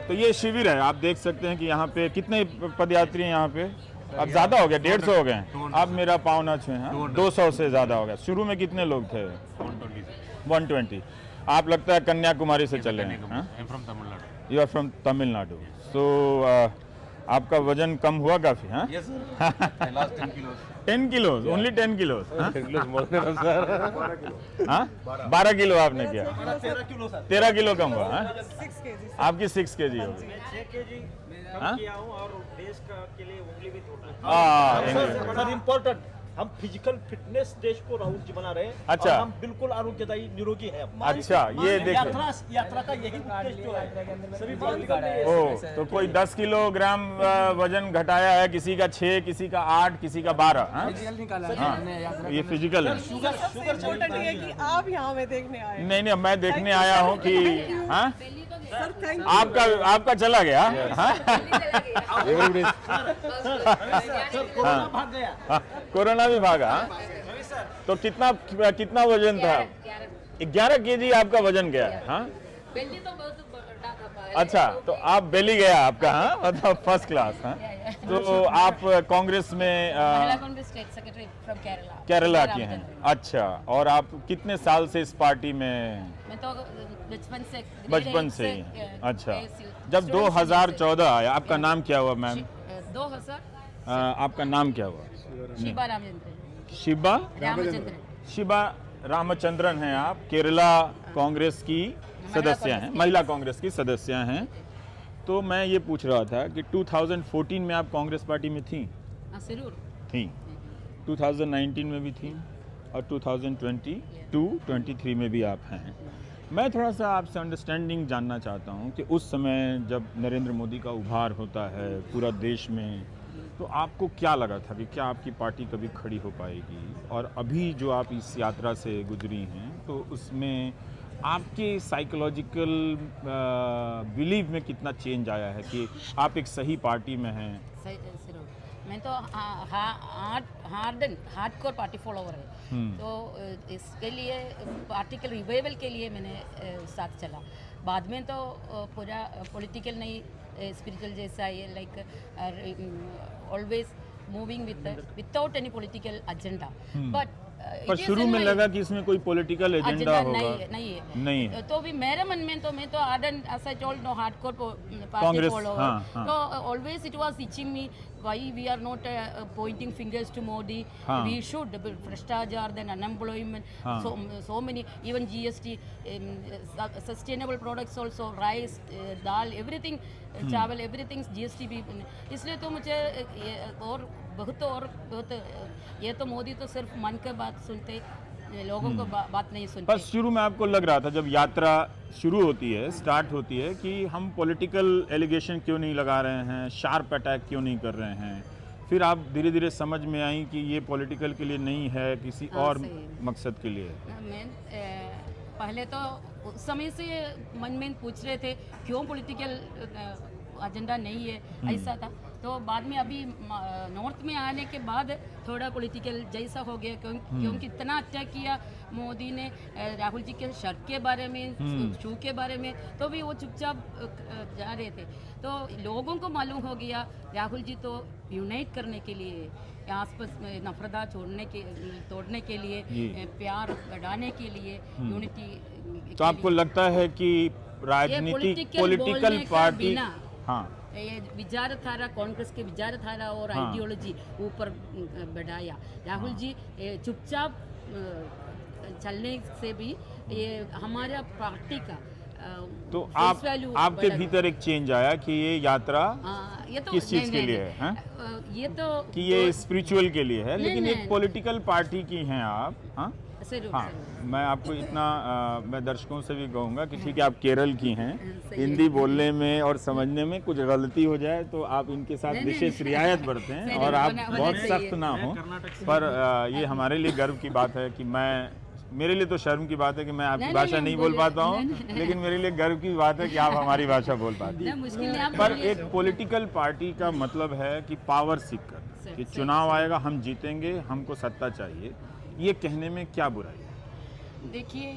तो ये शिविर है, आप देख सकते हैं कि यहाँ पे कितने पदयात्री हैं यहाँ पे। अब ज़्यादा हो गया, 150 हो गए, अब मेरा पाँव न छुए हैं, 200 से ज़्यादा हो गया। शुरू में कितने लोग थे? 120। आप लगता है कन्याकुमारी से चले हैं? You are from Tamil Nadu. So आपका वजन कम हुआ काफी? हाँ, Yes, sir. I lost 10 kilos. 10 kilos, only 10 kilos. हाँ? 10 kilos more than us, sir. हाँ? 12 किलो आपने किया, 13 किलो सर 13 किलो कम हुआ। हाँ? आपकी 6 kg होगी। हाँ? सर इम्पोर्टेंट हम फिजिकल फिटनेस देश को राहुल जी बना रहे हैं। अच्छा। और हम बिल्कुल आरोग्यदायी निरोगी हैं। अच्छा, ये देखो। यात्रा का यही उद्देश्य जो है सभी ओ, तो कोई 10 किलोग्राम वजन घटाया है, किसी का 6, किसी का 8, किसी का 12। हाँ? हाँ, ये फिजिकल है। इम्पोर्टेंट ये कि आप यहाँ में देखने आए। नहीं नहीं, मैं देखने आया हूँ कि हाँ आपका चला गया। हाँ? हाँ, कोरोना भी भागा। हाँ? तो कितना वजन था? 11 kg आपका वजन गया है। हाँ? बेली तो बहुत बड़ा था। अच्छा, तो आप बेली गया आपका। हाँ, मतलब फर्स्ट क्लास। हाँ, तो आप कांग्रेस में महिला Congress state secretary from Kerala. Kerala की हैं। अच्छा, और आप कितने साल से इस पार्टी में? मैं तो बचपन से ही। अच्छा, जब 2014 आया, आपका नाम क्या हुआ मैम? 2000 आपका नाम क्या हुआ? Shiba Ramachandran. Shiba Ramachandran. Shiba Ramachandran हैं आप, केरला कांग्रेस की सदस्य हैं, महिला कांग्रेस की सदस्य हैं। तो मैं ये पूछ रहा था कि 2014 में आप कांग्रेस पार्टी में थी? जरूर थी। 2019 में भी थी और 2022-23 में भी आप हैं। मैं थोड़ा सा आपसे अंडरस्टैंडिंग जानना चाहता हूँ कि उस समय जब नरेंद्र मोदी का उभार होता है पूरा देश में, तो आपको क्या लगा था कि क्या आपकी पार्टी कभी खड़ी हो पाएगी? और अभी जो आप इस यात्रा से गुजरी हैं, तो उसमें आपके साइकोलॉजिकल बिलीव में कितना चेंज आया है कि आप एक सही पार्टी में हैं? मैं तो हार्डकोर पार्टी फॉलोवर है। तो इसके लिए पार्टी के रिवाइवल के लिए मैंने साथ चला। बाद में तो पूरा पॉलिटिकल नहीं, स्पिरिचुअल जैसा ये, like always moving without any political agenda. But पर शुरू में लगा कि इसमें कोई पॉलिटिकल एजेंडा होगा। नहीं है। तो भी मेरे मन में तो मैं तो as I told no hardcore party follower. So always it was teaching me why we are not pointing fingers to Modi. We should Bhrashtachaar, then unemployment, so many, even GST, sustainable products also, rice, dal, everything, चावल, everything GST भी। इसलिए तो मुझे और बहुत ये तो मोदी तो सिर्फ मन की बात सुनते, लोगों को बात नहीं सुनते। पर शुरू में आपको लग रहा था जब यात्रा शुरू होती है, स्टार्ट होती है, कि हम पॉलिटिकल एलिगेशन क्यों नहीं लगा रहे हैं, शार्प अटैक क्यों नहीं कर रहे हैं? फिर आप धीरे धीरे समझ में आई कि ये पॉलिटिकल के लिए नहीं है, किसी और मकसद के लिए। मैं पहले तो उस समय से मन में पूछ रहे थे क्यों पॉलिटिकल एजेंडा नहीं है, ऐसा था। तो बाद में अभी नॉर्थ में आने के बाद थोड़ा पॉलिटिकल जैसा हो गया, क्योंकि इतना अटैक किया मोदी ने राहुल जी के शर्त के बारे में, शू के बारे में, तो भी वो चुपचाप जा रहे थे। तो लोगों को मालूम हो गया राहुल जी तो यूनाइट करने के लिए, आसपास में नफरत तोड़ने के लिए, प्यार बढ़ाने के लिए, यूनिटी। तो आपको लगता है कि राजनीतिक पॉलिटिकल पार्टी, हाँ, ये विचारधारा, कांग्रेस के विचारधारा और आइडियोलॉजी ऊपर बढ़ाया। राहुल जी चुपचाप चलने से भी ये हमारा पार्टी का तो आपके भीतर एक चेंज आया कि ये यात्रा किस चीज के लिए है? ये तो कि ये स्पिरिचुअल के लिए है, लेकिन एक पॉलिटिकल पार्टी की हैं आप। हाँ, हाँ, मैं आपको इतना मैं दर्शकों से भी कहूँगा कि ठीक है, आप केरल की हैं, हिंदी बोलने में और समझने में कुछ गलती हो जाए तो आप इनके साथ विशेष रियायत बरतें हैं और आप बहुत सख्त ना हो। पर ये हमारे लिए गर्व की बात है कि मेरे लिए तो शर्म की बात है कि मैं आपकी भाषा नहीं बोल पाता हूँ, लेकिन मेरे लिए गर्व की बात है कि आप हमारी भाषा बोल पाते हैं। पर एक पॉलिटिकल पार्टी का मतलब है कि पावर सीकर, कि चुनाव आएगा, हम जीतेंगे, हमको सत्ता चाहिए, ये कहने में क्या बुराई है? देखिए,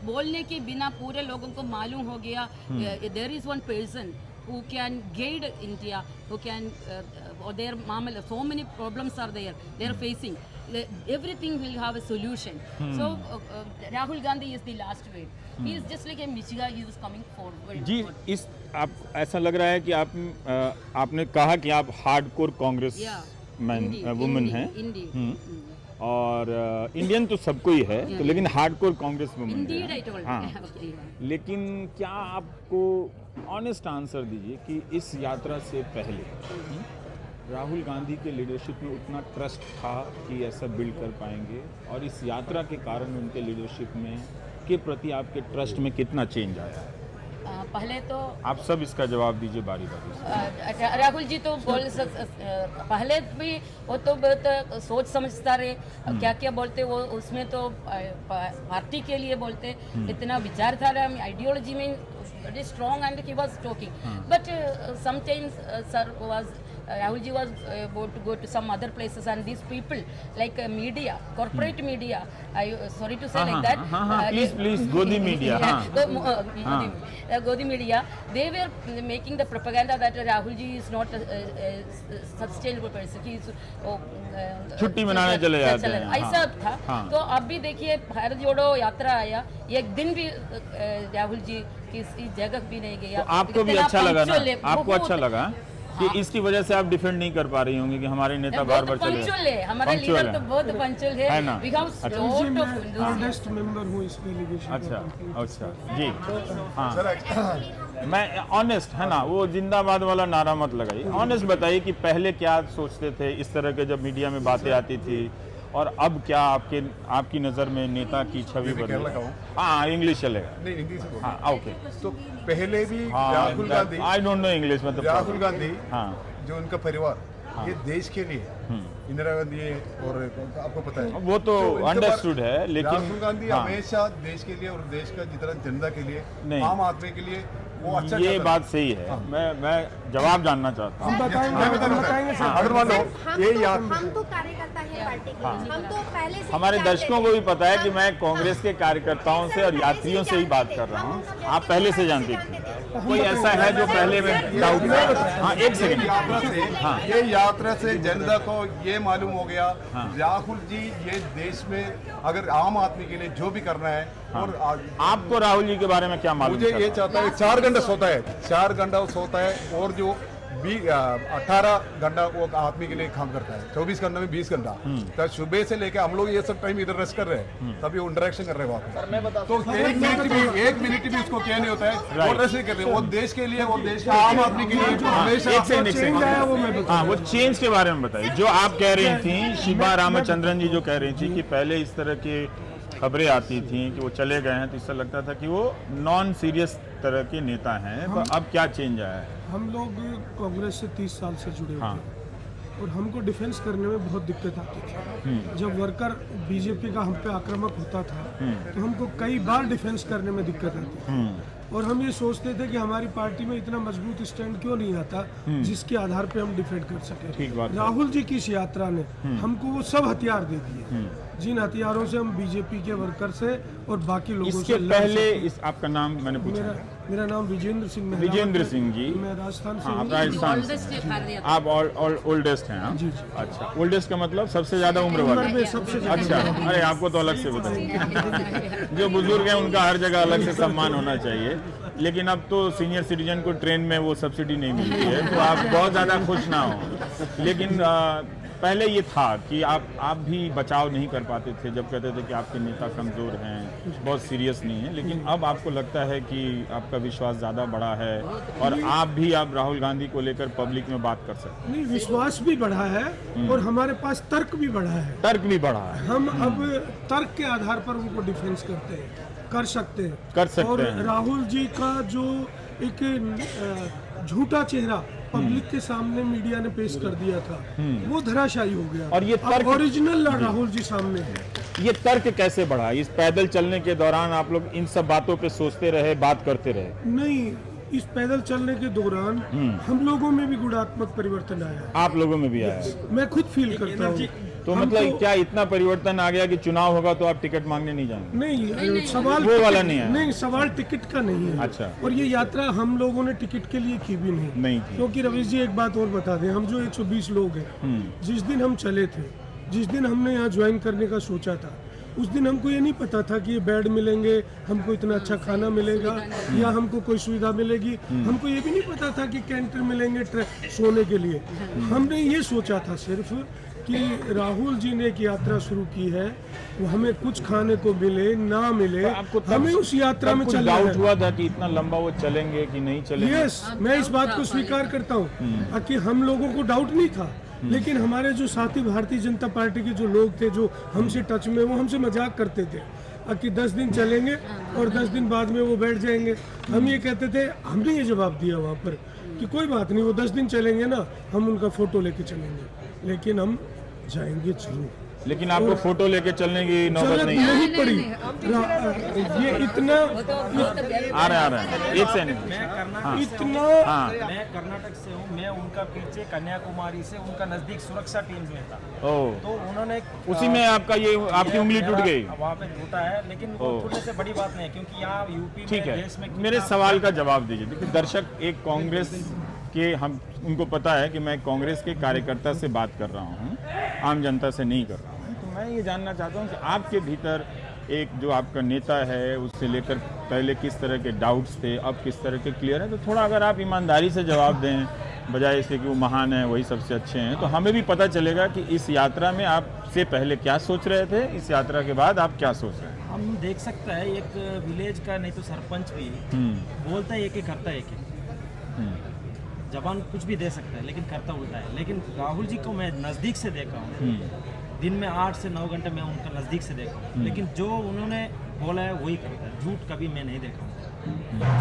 बोलने के बिना पूरे लोगों को मालूम हो गया, there is one person who can guide India, who can their so many problems are there, they are facing, everything will have a solution. So Rahul Gandhi is the last word. He is just like a Michiga. He was coming forward. जी, इस आप ऐसा लग रहा है कि आपने कहा कि आप हार्डकोर कांग्रेस मैन वुमन हैं और इंडियन तो सबको ही है, तो लेकिन हार्डकोर कांग्रेस वुमन है। हाँ, लेकिन क्या आपको ऑनेस्ट आंसर दीजिए कि इस यात्रा से पहले राहुल गांधी के लीडरशिप में उतना ट्रस्ट था कि ऐसा बिल्ड कर पाएंगे, और इस यात्रा के कारण उनके लीडरशिप में के प्रति आपके ट्रस्ट में कितना चेंज आया है? पहले तो आप सब इसका जवाब दीजिए बारी बारी से। राहुल जी तो पहले भी वो तो बहुत सोच समझता रहे, क्या क्या बोलते वो उसमें तो पार्टी के लिए बोलते, इतना विचारधारा में आइडियोलॉजी में very strong and he was talking. But sometimes sir was Rahul ji was about to go to some other places, and these people like media, corporate media, sorry to say like that, please Godi media, Godi media, they were making the propaganda that Rahul ji is not a sustainable person, he is छुट्टी मनाने चले जाते हैं, ऐसा था। तो अब भी देखिए भारत जोड़ो यात्रा आया, एक दिन भी राहुल जी किसी जगह भी नहीं गया। तो आपको भी अच्छा लगा ना? आपको अच्छा लगा कि इसकी वजह से आप डिफेंड नहीं कर पा रही होंगी कि हमारे नेता बार बार चले हैं? हमारे लीडर तो बहुत पंचुअल है ना? अच्छा अच्छा जी, हाँ, मैं ऑनेस्ट है ना, वो जिंदाबाद वाला नारा मत लगाइए, ऑनेस्ट बताइए कि पहले क्या सोचते थे इस तरह के जब मीडिया में बातें आती थी, और अब क्या आपकी नज़र में नेता की छवि बदली? हाँ, इंग्लिश चलेगा। नहीं, इंग्लिश में हाँ, ओके। तो पहले भी Rahul Gandhi, I don't know English, मतलब राहुल गांधी, हाँ, जो उनका परिवार ये देश के लिए, इंदिरा गांधी और आपको पता है वो तो अंडरस्टूड है, लेकिन राहुल गांधी हमेशा देश के लिए और देश का जितना जनता के लिए, आम आदमी के लिए वो अच्छा, ये बात सही है। मैं जवाब जानना चाहता हूँ। हम तो कार्यकर्ता हैं पार्टी के, हम तो पहले से हमारे दर्शकों को भी पता है कि मैं कांग्रेस के कार्यकर्ताओं से और यात्रियों से ही बात कर रहा हूँ, आप पहले से जानती थी। कोई ऐसा है जो पहले में डाउट था? हाँ, एक सेकंड। हाँ, ये यात्रा से जनता को ये मालूम हो गया, राहुल जी ये देश में अगर आम आदमी के लिए जो भी करना है, और आपको राहुल जी के बारे में क्या मालूम? मुझे ये चाहता है 4 घंटा सोता है, 4 घंटा सोता है, और जो 18 घंटा वो आदमी के लिए काम करता है, 24 घंटा में 20 घंटा। तो सुबह से लेकर हम लोग ये सब टाइम इधर रेस्ट कर रहे हैं, तभी वो इंटरेक्शन कर रहे हैं वहाँ पे। तो 1 मिनट भी उसको क्या नहीं होता है, वो रेस्ट नहीं कर रहे, वो देश के लिए, वो देश के आम आदमी के लिए जो हमेशा चेंज आया वो मैं हाँ, वो चेंज के बारे में बताइए। जो आप कह रही थी, शिबा रामचंद्रन जी जो कह रही थी कि पहले इस तरह की खबरें आती थी कि वो चले गए हैं, तो इससे लगता था कि वो नॉन सीरियस तरह के नेता हैं, तो अब क्या चेंज आया है? हम लोग कांग्रेस से 30 साल से जुड़े हुए हैं और हमको डिफेंस करने में बहुत दिक्कत आती थी। जब वर्कर बीजेपी का हम पे आक्रामक होता था तो हमको कई बार डिफेंस करने में दिक्कत आती थी, और हम ये सोचते थे कि हमारी पार्टी में इतना मजबूत स्टैंड क्यों नहीं आता जिसके आधार पे हम डिफेंड कर सके। राहुल जी की इस यात्रा ने हमको वो सब हथियार दे दिए, जिन हथियारों से हम बीजेपी के वर्कर से और बाकी लोगों से पहले आपका नाम मैंने पूछा? मेरा नाम विजेंद्र सिंह। विजेंद्र सिंह जी, मैं राजस्थान से। आप राजस्थान से, आप ओल्डेस्ट हैं? जी। अच्छा, ओल्डेस्ट का मतलब सबसे ज्यादा उम्र वाले? अच्छा, अरे आपको तो अलग से बताइए। जो बुजुर्ग हैं उनका हर जगह अलग से सम्मान होना चाहिए, लेकिन अब तो सीनियर सिटीजन को ट्रेन में वो सब्सिडी नहीं मिलती है, तो आप बहुत ज़्यादा खुश ना हो। लेकिन पहले ये था कि आप भी बचाव नहीं कर पाते थे जब कहते थे कि आपके नेता कमज़ोर हैं, बहुत सीरियस नहीं है, लेकिन अब आपको लगता है कि आपका विश्वास ज़्यादा बढ़ा है और आप राहुल गांधी को लेकर पब्लिक में बात कर सकते हैं? नहीं, विश्वास भी बढ़ा है और हमारे पास तर्क भी बढ़ा है। तर्क भी बढ़ा है, हम अब तर्क के आधार पर उनको डिफेंस कर सकते हैं। और राहुल जी का जो एक झूठा चेहरा पब्लिक के सामने मीडिया ने पेश कर दिया था, वो धराशायी हो गया और ये तर्क ओरिजिनल राहुल जी सामने है। ये तर्क कैसे बढ़ा? इस पैदल चलने के दौरान आप लोग इन सब बातों पे सोचते रहे, बात करते रहे? नहीं, इस पैदल चलने के दौरान हम लोगों में भी गुणात्मक परिवर्तन आया। आप लोगों में भी आया? मैं खुद फील करता हूँ। तो मतलब क्या इतना परिवर्तन आ गया कि चुनाव होगा तो आप टिकट मांगने नहीं जाएंगे? नहीं, सवाल वो वाला नहीं है। नहीं, सवाल टिकट का नहीं है। अच्छा। और ये यात्रा हम लोगों ने टिकट के लिए की भी नहीं की। क्योंकि रवीश जी एक बात और बता दें, हम जो 120 लोग हैं, जिस दिन हम चले थे जिस दिन हमने यहाँ ज्वाइन करने का सोचा था उस दिन हमको ये नहीं पता था कि ये बेड मिलेंगे, हमको इतना अच्छा खाना मिलेगा या हमको कोई सुविधा मिलेगी। हमको ये भी नहीं पता था कि कैंटीन मिलेंगे सोने के लिए। हमने ये सोचा था सिर्फ कि राहुल जी ने एक यात्रा शुरू की है, वो हमें कुछ खाने को मिले ना मिले, हमें उस यात्रा में चलना है। डाउट हुआ था कि इतना लंबा वो चलेंगे कि नहीं चलेंगे? यस, मैं इस बात को स्वीकार करता हूँ कि हम लोगों को डाउट नहीं था, लेकिन हमारे जो साथी भारतीय जनता पार्टी के जो लोग थे जो हमसे टच में, वो हमसे मजाक करते थे कि 10 दिन चलेंगे और 10 दिन बाद में वो बैठ जाएंगे। हम ये कहते थे, हमने ये जवाब दिया वहाँ पर कि कोई बात नहीं, वो 10 दिन चलेंगे ना, हम उनका फोटो लेके चलेंगे, लेकिन हम जाएंगे जरूर। लेकिन आपको फोटो लेके चलने की नौबत नहीं पड़ी। ये इतना आ रहा है एक सेकंड इतना मैं कर्नाटक से हूँ, मैं उनका पीछे कन्याकुमारी से उनका नजदीक सुरक्षा टीम में था। तो उन्होंने उसी में आपका ये आपकी उंगली टूट गई वहाँ पे टूटा है, लेकिन वो टूटने से बड़ी बात नहीं है क्योंकि यहाँ यूपी ठीक है। देश में मेरे सवाल का जवाब दीजिए। देखिए दर्शक एक कांग्रेस के, हम उनको पता है कि मैं कांग्रेस के कार्यकर्ता से बात कर रहा हूँ, आम जनता से नहीं कर रहा हूँ। तो मैं ये जानना चाहता हूँ कि आपके भीतर एक जो आपका नेता है उससे लेकर पहले किस तरह के डाउट्स थे, अब किस तरह के क्लियर है, तो थोड़ा अगर आप ईमानदारी से जवाब दें, बजाय इसके कि वो महान है वही सबसे अच्छे हैं, तो हमें भी पता चलेगा कि इस यात्रा में आपसे पहले क्या सोच रहे थे, इस यात्रा के बाद आप क्या सोच रहे हैं। हम देख सकते हैं एक विलेज का नहीं तो सरपंच भी बोलता है एक ही, करता है एक ही। जबान कुछ भी दे सकता है लेकिन करता उल्टा है। लेकिन राहुल जी को मैं नज़दीक से देखा हूँ, दिन में 8 से 9 घंटे मैं उनका नज़दीक से देखा हूँ, लेकिन जो उन्होंने बोला है वही करता है। झूठ कभी मैं नहीं देखा हूँ,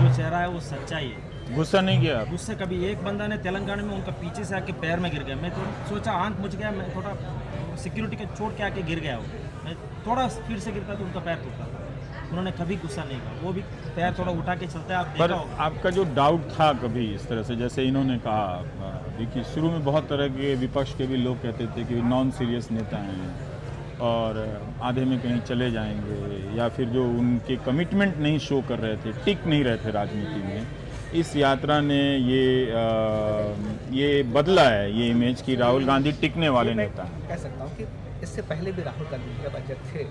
जो चेहरा है वो सच्चाई है। गुस्सा नहीं किया? गुस्सा कभी। एक बंदा ने तेलंगाना में उनका पीछे से आके पैर में गिर गया, मैं तो सोचा आंख मुझ गया, मैं थोड़ा सिक्योरिटी के छोड़ के आके गिर गया हूँ, मैं थोड़ा स्पीड से गिरता तो उनका पैर टूटा। उन्होंने कभी गुस्सा नहीं किया, वो भी पैर थोड़ा उठा के चलता है। आप पर देखा होगा। आपका जो डाउट था कभी इस तरह से, जैसे इन्होंने कहा, देखिए शुरू में बहुत तरह के विपक्ष के भी लोग कहते थे कि नॉन सीरियस नेता हैं और आधे में कहीं चले जाएंगे, या फिर जो उनके कमिटमेंट नहीं शो कर रहे थे, टिक नहीं रहे थे राजनीति में। इस यात्रा ने ये बदला है ये इमेज कि राहुल गांधी टिकने वाले नेता हैं। कह सकता हूँ कि इससे पहले भी राहुल गांधी जब अध्यक्ष थे,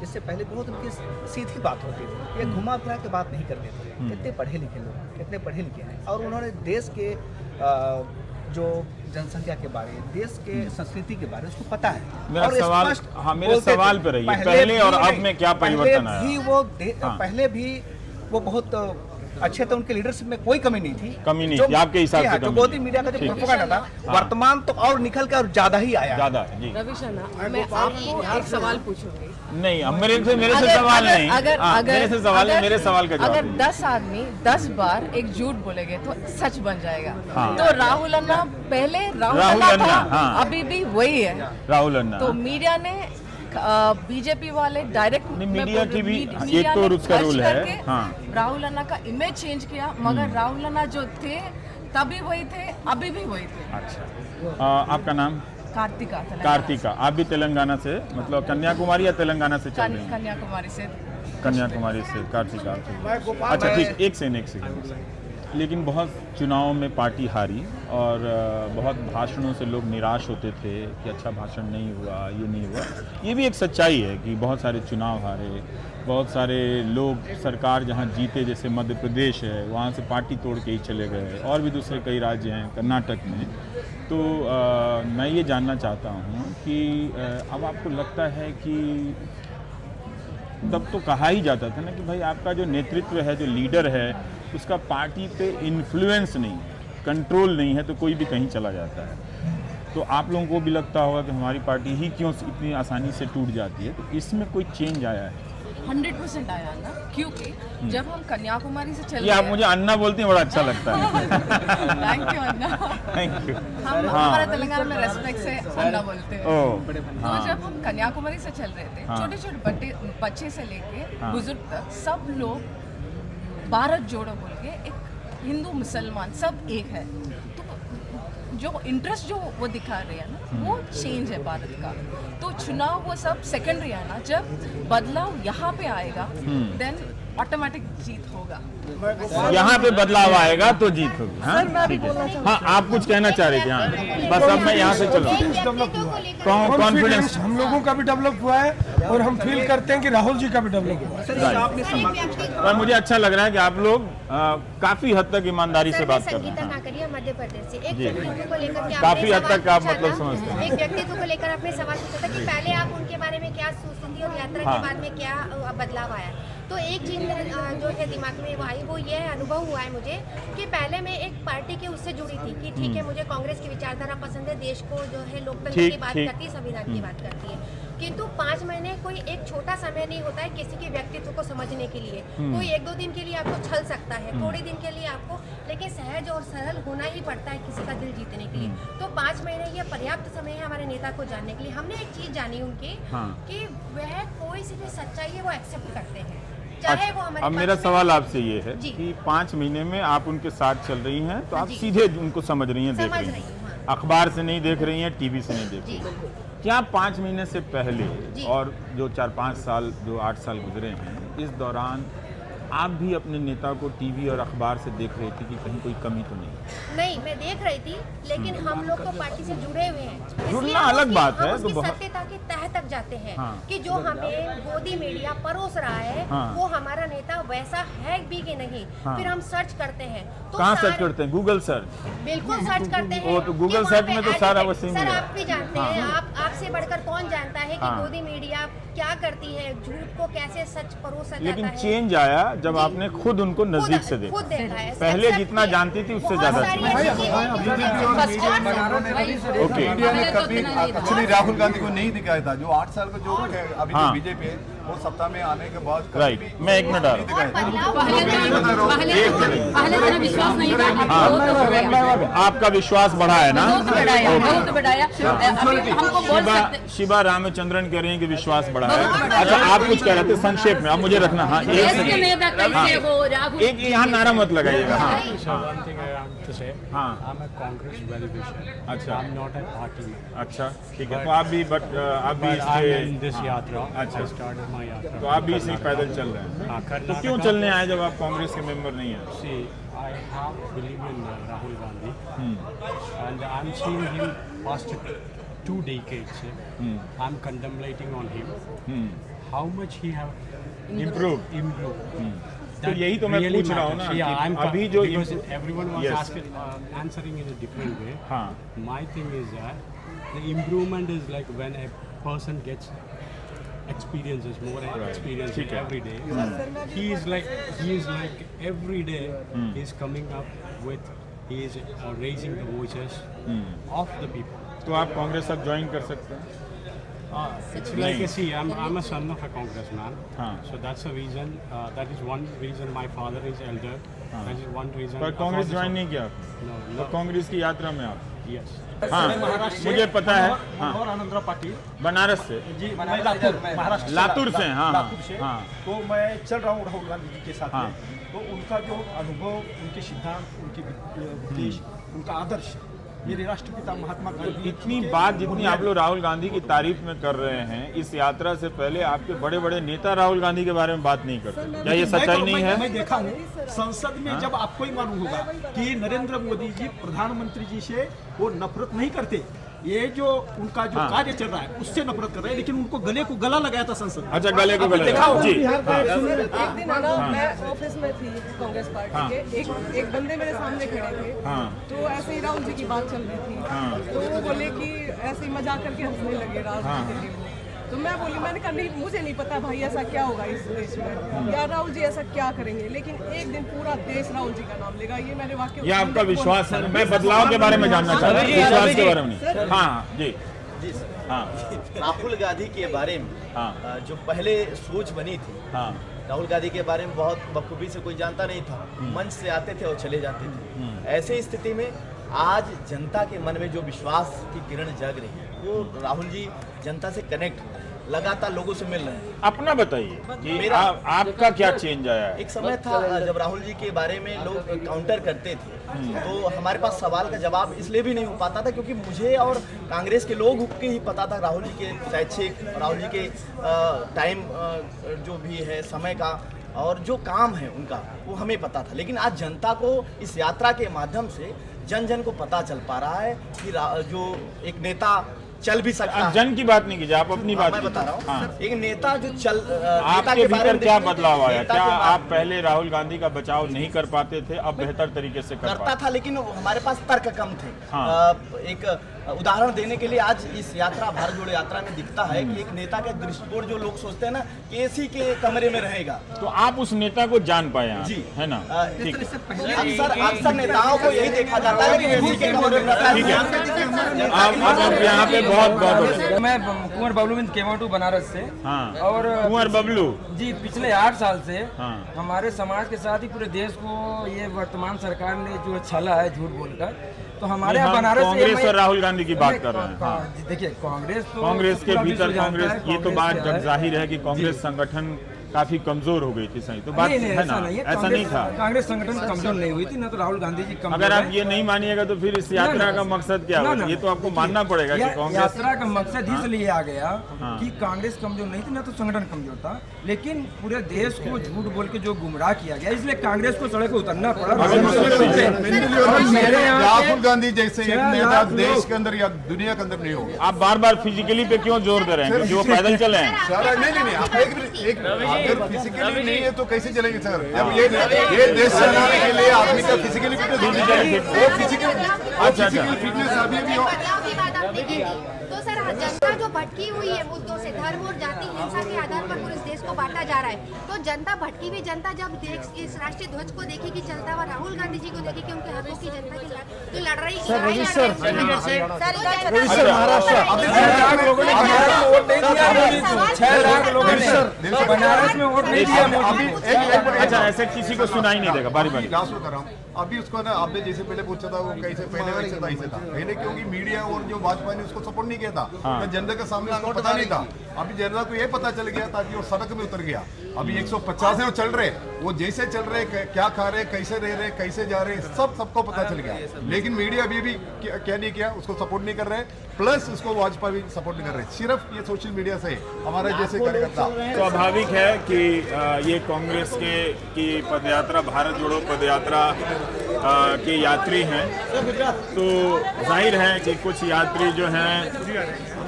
इससे पहले बहुत उनकी सीधी बात होती थी, ये घुमा फिरा के बात नहीं करते थे। कितने पढ़े लिखे लोग, कितने पढ़े लिखे हैं, और उन्होंने देश के जो जनसंख्या के बारे, देश के संस्कृति के बारे उसको पता है। मेरे सवाल पे रहिए, पहले और अब में क्या परिवर्तन आया? पहले भी वो बहुत अच्छे थे, उनके लीडरशिप में कोई कमी नहीं थी। आपके हिसाब से जो मोदी मीडिया का जो प्रोपेगेंडा था, वर्तमान तो और निकल के और ज्यादा ही आया। ज्यादा जी। रवि शर्मा, मैं आपको एक सवाल पूछूंगी। नहीं, अब मेरे से सवाल नहीं, मेरे से सवाल नहीं, मेरे सवाल का जवाब। अगर 10 आदमी 10 बार एक झूठ बोलेंगे तो सच बन जाएगा। तो राहुल अन्ना पहले राहुल अन्ना था, अभी भी वही है राहुल अन्ना। तो मीडिया ने बीजेपी वाले डायरेक्ट मीडिया की भी एक तो उसका रूल है, राहुल अन्ना का इमेज चेंज किया, मगर राहुल अन्ना जो थे तभी वही थे, अभी भी वही थे। अच्छा, आपका नाम? कार्तिका। कार्तिका, आप भी तेलंगाना से, मतलब कन्याकुमारी या तेलंगाना से चल रही हैं? कन्याकुमारी से कार्तिका। अच्छा ठीक, एक सेकंड। लेकिन बहुत चुनाव में पार्टी हारी और बहुत भाषणों से लोग निराश होते थे कि अच्छा भाषण नहीं हुआ, ये नहीं हुआ। ये भी एक सच्चाई है कि बहुत सारे चुनाव हारे, बहुत सारे लोग सरकार जहाँ जीते, जैसे मध्य प्रदेश है, वहाँ से पार्टी तोड़ के ही चले गए, और भी दूसरे कई राज्य हैं कर्नाटक में। तो मैं ये जानना चाहता हूँ कि अब आपको लगता है कि तब तो कहा ही जाता था ना कि भाई आपका जो नेतृत्व है, जो लीडर है, उसका पार्टी पे इन्फ्लुएंस नहीं, कंट्रोल नहीं है, तो कोई भी कहीं चला जाता है। तो आप लोगों को भी लगता होगा कि हमारी पार्टी ही क्यों इतनी आसानी से टूट जाती है, तो इसमें कोई चेंज आया है? 100% आया ना, क्योंकि जब हम कन्याकुमारी से चले, ये आप मुझे अन्ना बोलती हैं, बड़ा अच्छा लगता है। Thank you Anna. Thank you. हम हमारे तेलंगाना में रेस्पेक्ट से अन्ना बोलते हैं। तो जब हम कन्याकुमारी से चल रहे थे, छोटे छोटे बच्चे से लेके बुजुर्ग तक सब लोग भारत जोड़ो बोल के, एक हिंदू मुसलमान सब एक है। तो जो इंटरेस्ट जो वो दिखा रहे हैं ना, वो चेंज है भारत का। तो चुनाव वो सब सेकेंडरी है ना, जब बदलाव यहाँ पे आएगा देन ऑटोमेटिक जीत होगा। यहाँ पे बदलाव आएगा तो जीत होगी। हाँ ठीक है। हाँ आप कुछ कहना चाह रहे थे? हाँ बस अब मैं यहाँ से चलूँ। कॉन्फिडेंस हम लोगों का भी डेवलप हुआ है और हम फील करते हैं कि राहुल जी का भी डेवलप हुआ है। और मुझे अच्छा लग रहा है कि आप लोग काफी हद तक ईमानदारी से बात कर रहे हैं। मध्य प्रदेश से एक व्यक्तित्व को लेकर काफी हद तक आप मतलब समझते हैं। एक व्यक्तित्व को लेकर आपने सवाल पूछा था कि पहले आप उनके बारे में क्या सोचती थी और यात्रा के बाद में क्या बदलाव आया। तो एक चीज जो है दिमाग में वो आई, वो ये अनुभव हुआ है मुझे कि पहले मैं एक पार्टी के उससे जुड़ी थी कि ठीक है मुझे कांग्रेस की विचारधारा पसंद है, देश को जो है लोकतंत्र की बात करती है, संविधान की बात करती है। किंतु 5 महीने कोई एक छोटा समय नहीं होता है किसी के व्यक्तित्व को समझने के लिए। कोई 1-2 दिन के लिए आपको छल सकता है, थोड़े दिन के लिए आपको, लेकिन सहज और सरल होना ही पड़ता है किसी का दिल जीतने के लिए। तो 5 महीने ये पर्याप्त समय है हमारे नेता को जानने के लिए। हमने एक चीज जानी उनकी कि वह कोई सी भी सच्चाई है वो एक्सेप्ट करते हैं, चाहे वो हमारे। अब मेरा सवाल आपसे ये है कि 5 महीने में आप उनके साथ चल रही हैं तो आप सीधे उनको समझ रही हैं, देख रही हैं, अखबार से नहीं देख रही हैं, टीवी से नहीं देख रही हैं। क्या 5 महीने से पहले और जो 4-5 साल जो 8 साल गुजरे हैं, इस दौरान आप भी अपने नेता को टीवी और अखबार से देख रहे थे कि कहीं कोई कमी तो नहीं? मैं देख रही थी, लेकिन हम लोग तो पार्टी से जुड़े हुए हैं, जुड़ना अलग बात है। तो सत्यता के तह तक जाते हैं कि जो हमें गोदी मीडिया परोस रहा है वो हमारा नेता वैसा है भी कि नहीं। फिर हम सर्च करते हैं तो कहाँ सर्च करते हैं? Google search. बिल्कुल सर्च करते हैं। तो गूगल सर्च में तो सारा वो सेम है। सर आप भी जानते हैं, आपसे बढ़कर कौन जानता है कि गोदी मीडिया क्या करती है, झूठ को कैसे सच परोसा जाता है। लेकिन चेंज आया जब आपने खुद उनको नजदीक से देखा। पहले जितना जानती थी उससे ज्यादा। ओके, इंडिया ने कभी एक्चुअली राहुल गांधी को नहीं दिखाया था। जो 8 साल का जो अभी जो बीजेपी है वो सत्ता में आने के बाद राइट। मैं 1 मिनट आ रहा हूँ। आपका विश्वास बढ़ा है ना? शिबा रामचंद्रन कह रहे हैं कि विश्वास बढ़ा है। अच्छा आप कुछ कह रहे थे संक्षेप में, आप मुझे रखना। हाँ एक यहाँ नारा मत लगाइएगा। अच्छा अच्छा ठीक है। तो आप भी यात्रा। अच्छा तो आप भी इसी पैदल चल रहे हैं। तो क्यों चलने आए जब आप कांग्रेस के मेंबर नहीं हैं? I have believed in Rahul Gandhi, and I'm seeing him past 2 decades. I'm contemplating on him, how much he have improved. तो यही तो मैं पूछ रहा हूँ ना कि अभी जो everyone was answering in a different way. My thing is that the improvement is like when a person gets experiences, more experience every day. He is like every day is coming up with, he is raising the voices of the people. तो आप कांग्रेस अब join कर सकते हैं? It's like see, I'm a son of a congressman, so that's a reason. That is one reason my father is elder. That is one reason. पर Congress join नहीं किया आपने? तो कांग्रेस की यात्रा में आप? Yes. हाँ मुझे पता है। और आनंदराव पाटिल बनारस से जी, मैं लातूर महाराष्ट्र लातूर से। लातूर से। तो मैं चल रहा हूँ राहुल गांधी जी के साथ में। तो उनका जो अनुभव, उनके सिद्धांत, उनके उपदेश, उनका आदर्श मेरे राष्ट्रपिता महात्मा गांधी। इतनी बात जितनी आप लोग राहुल गांधी की तारीफ में कर रहे हैं, इस यात्रा से पहले आपके बड़े बड़े नेता राहुल गांधी के बारे में बात नहीं करते। क्या ये सच्चाई नहीं है? मैं देखा हूँ संसद में जब आपको ही मालूम होगा कि नरेंद्र मोदी जी प्रधानमंत्री जी से वो नफरत नहीं करते। ये जो उनका जो कार्य चल रहा है उससे नफरत कर रहे हैं, लेकिन उनको गले को गला लगाया था संसद। अच्छा गले को गला देखा जी। एक दिन ना मैं ऑफिस में थी कांग्रेस पार्टी के, एक बंदे मेरे सामने खड़े थे। तो ऐसे ही राहुल जी की बात चल रही थी, तो वो बोले कि ऐसे ही मजाक करके हंसने लगे राहुल जी। तो मैं बोली, मैंने कहा नहीं मुझे नहीं पता भाई ऐसा क्या होगा इस देश में, या राहुल जी ऐसा क्या करेंगे, लेकिन एक दिन पूरा देश राहुल जी का नाम लेगा। ये मैंने वाकई ये आपका विश्वास है? मैं बदलाव के बारे में जानना चाहता हूँ, विश्वास के बारे में। हाँ जी जी सर। हाँ राहुल गांधी के बारे में जो पहले सोच बनी थी, राहुल गांधी के बारे में बहुत बखूबी से कोई जानता नहीं था। मंच से आते थे और चले जाते थे। ऐसे स्थिति में आज जनता के मन में जो विश्वास की किरण जग रही है, वो राहुल जी जनता से कनेक्ट लगातार लोगों से मिल रहे हैं। अपना बताइए कि आपका क्या चेंज आया है? एक समय था जब राहुल जी के बारे में लोग काउंटर करते थे, तो हमारे पास सवाल का जवाब इसलिए भी नहीं हो पाता था क्योंकि मुझे और कांग्रेस के लोग के ही पता था राहुल जी के शैक्षिक, राहुल जी के टाइम जो भी है समय का और जो काम है उनका वो हमें पता था, लेकिन आज जनता को इस यात्रा के माध्यम से जन जन को पता चल पा रहा है कि जो एक नेता चल भी सकता है। जन की बात नहीं कीजिए, आप अपनी बात मैं बता रहा हूँ। हाँ। एक नेता जो आपके भीतर क्या बदलाव आया? क्या आप पहले राहुल गांधी का बचाव नहीं कर पाते थे, अब बेहतर तरीके से करता था, लेकिन हमारे पास तर्क कम थे। एक उदाहरण देने के लिए आज इस यात्रा भारत जोड़ो यात्रा में दिखता है कि एक नेता का दृष्टिकोण जो लोग सोचते हैं ना कि एसी के कमरे में रहेगा, तो आप उस नेता को जान पाए जी, है ना? अक्सर नेताओं को यही देखा जाता है कि एसी के कमरे में रहता है। ठीक है, आप यहाँ पे बहुत मैं कुंवर बबलू बिंद केमाटू बनारस से। हाँ। और कुंवर बबलू जी पिछले 8 साल से हाँ। हमारे समाज के साथ ही पूरे देश को ये वर्तमान सरकार ने जो छला है झूठ बोलकर, तो हमारे यहाँ बनारस कांग्रेस और राहुल गांधी की बात कर रहे हैं। हाँ। देखिए कांग्रेस के भीतर कांग्रेस, ये तो बात जब जाहिर है कि कांग्रेस संगठन काफी कमजोर हो गई थी, सही तो बात है ना? ऐसा नहीं था, कांग्रेस संगठन कमजोर नहीं हुई थी, ना तो राहुल गांधी जी कमजोर। अगर आप ये नहीं मानिएगा तो फिर इस यात्रा का मकसद क्या है? ये तो आपको मानना पड़ेगा कि कांग्रेस यात्रा का मकसद इसलिए आ गया कि कांग्रेस कमजोर नहीं थी, ना तो संगठन कमजोर था, लेकिन पूरे देश को झूठ बोल के जो गुमराह किया गया, इसलिए कांग्रेस को सड़क पर उतरना पड़ा। राहुल गांधी जैसे एक नेता देश के अंदर या दुनिया के अंदर नहीं होगा। आप बार बार फिजिकली पे क्यों जोर दे रहे हैं? क्योंकि वो पैदल चले हैं। नहीं, अगर फिजिकली नहीं है तो कैसे चलेंगे सर? जब ये देश चलाने के लिए आदमी का फिजिकली फिटनेस होनी चाहिए। वो फिजिकल फिटनेस अभी भी हो। तो सर जनता जो भटकी हुई है मुद्दों से, धर्म और जाति हिंसा के आधार पर पूरे देश को बांटा जा रहा है, तो जनता भटकी हुई जनता जब इस राष्ट्रीय ध्वज को देखेगी चलता हुआ, राहुल गांधी जी को देखेगी उनके हकों की जनता की जो लड़ रही बनारस में वोट नहीं दिया। अच्छा, ऐसे किसी को सुनाई नहीं देगा। बारी बारी अभी उसको ना आपने जैसे पहले पूछा था वो कैसे पहले वैसे था ऐसे था पहले, क्योंकि मीडिया और जो भाजपा ने उसको सपोर्ट नहीं किया था, जनता के सामने उसको पता नहीं था। अभी जनता को ये पता चल गया था कि वो सड़क में उतर गया। अभी 150 है वो चल रहे, वो जैसे चल रहे, क्या खा रहे, कैसे रह रहे, कैसे जा रहे, सबको पता चल गया। लेकिन मीडिया अभी भी क्या नहीं किया, उसको सपोर्ट नहीं कर रहे, प्लस उसको भाजपा भी सपोर्ट नहीं कर रहे, सिर्फ ये सोशल मीडिया से हमारे जैसे कार्यकर्ता। स्वाभाविक है कि ये कांग्रेस की पदयात्रा, भारत जोड़ो पदयात्रा के यात्री हैं, तो जाहिर है कि कुछ यात्री जो हैं,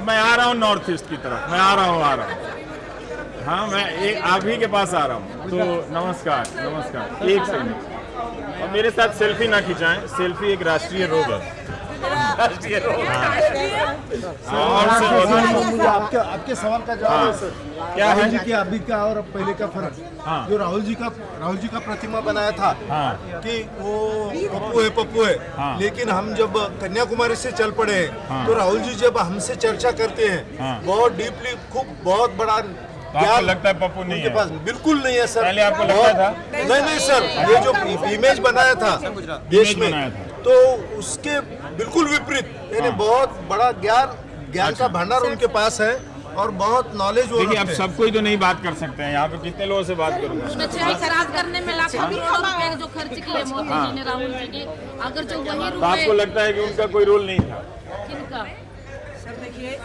मैं आ रहा हूँ नॉर्थ ईस्ट की तरफ, मैं आ रहा हूँ। हाँ, मैं एक आप ही के पास आ रहा हूँ, तो नमस्कार, एक सेकंड। और मेरे साथ सेल्फी ना खिंचाएं, सेल्फी एक राष्ट्रीय रोग है। आपके सवाल का जवाब है सर, क्या है जी की अभी का और पहले का फर्क? जो राहुल जी का प्रतिमा बनाया था कि वो पप्पू है, लेकिन हम जब कन्याकुमारी से चल पड़े हैं, तो राहुल जी जब हमसे चर्चा करते हैं बहुत डीपली, खूब बहुत बड़ा क्या लगता है पप्पू नहीं है? पास बिल्कुल नहीं है सर। पहले आपको लगता था? नहीं सर, ये जो इमेज बनाया था देश में, तो उसके बिल्कुल विपरीत, यानी बहुत बड़ा ज्ञान का भंडार उनके पास है और बहुत नॉलेज। देखिए, अब सब कोई तो नहीं बात कर सकते हैं, यहाँ पे कितने लोगों से बात करूँगा। खराब करने में लाखों करोड़ों रुपए जो खर्च किए मोदी जी ने, राहुल जी ने, अगर जो वही तो आपको लगता है कि उनका कोई रोल नहीं था? किनका?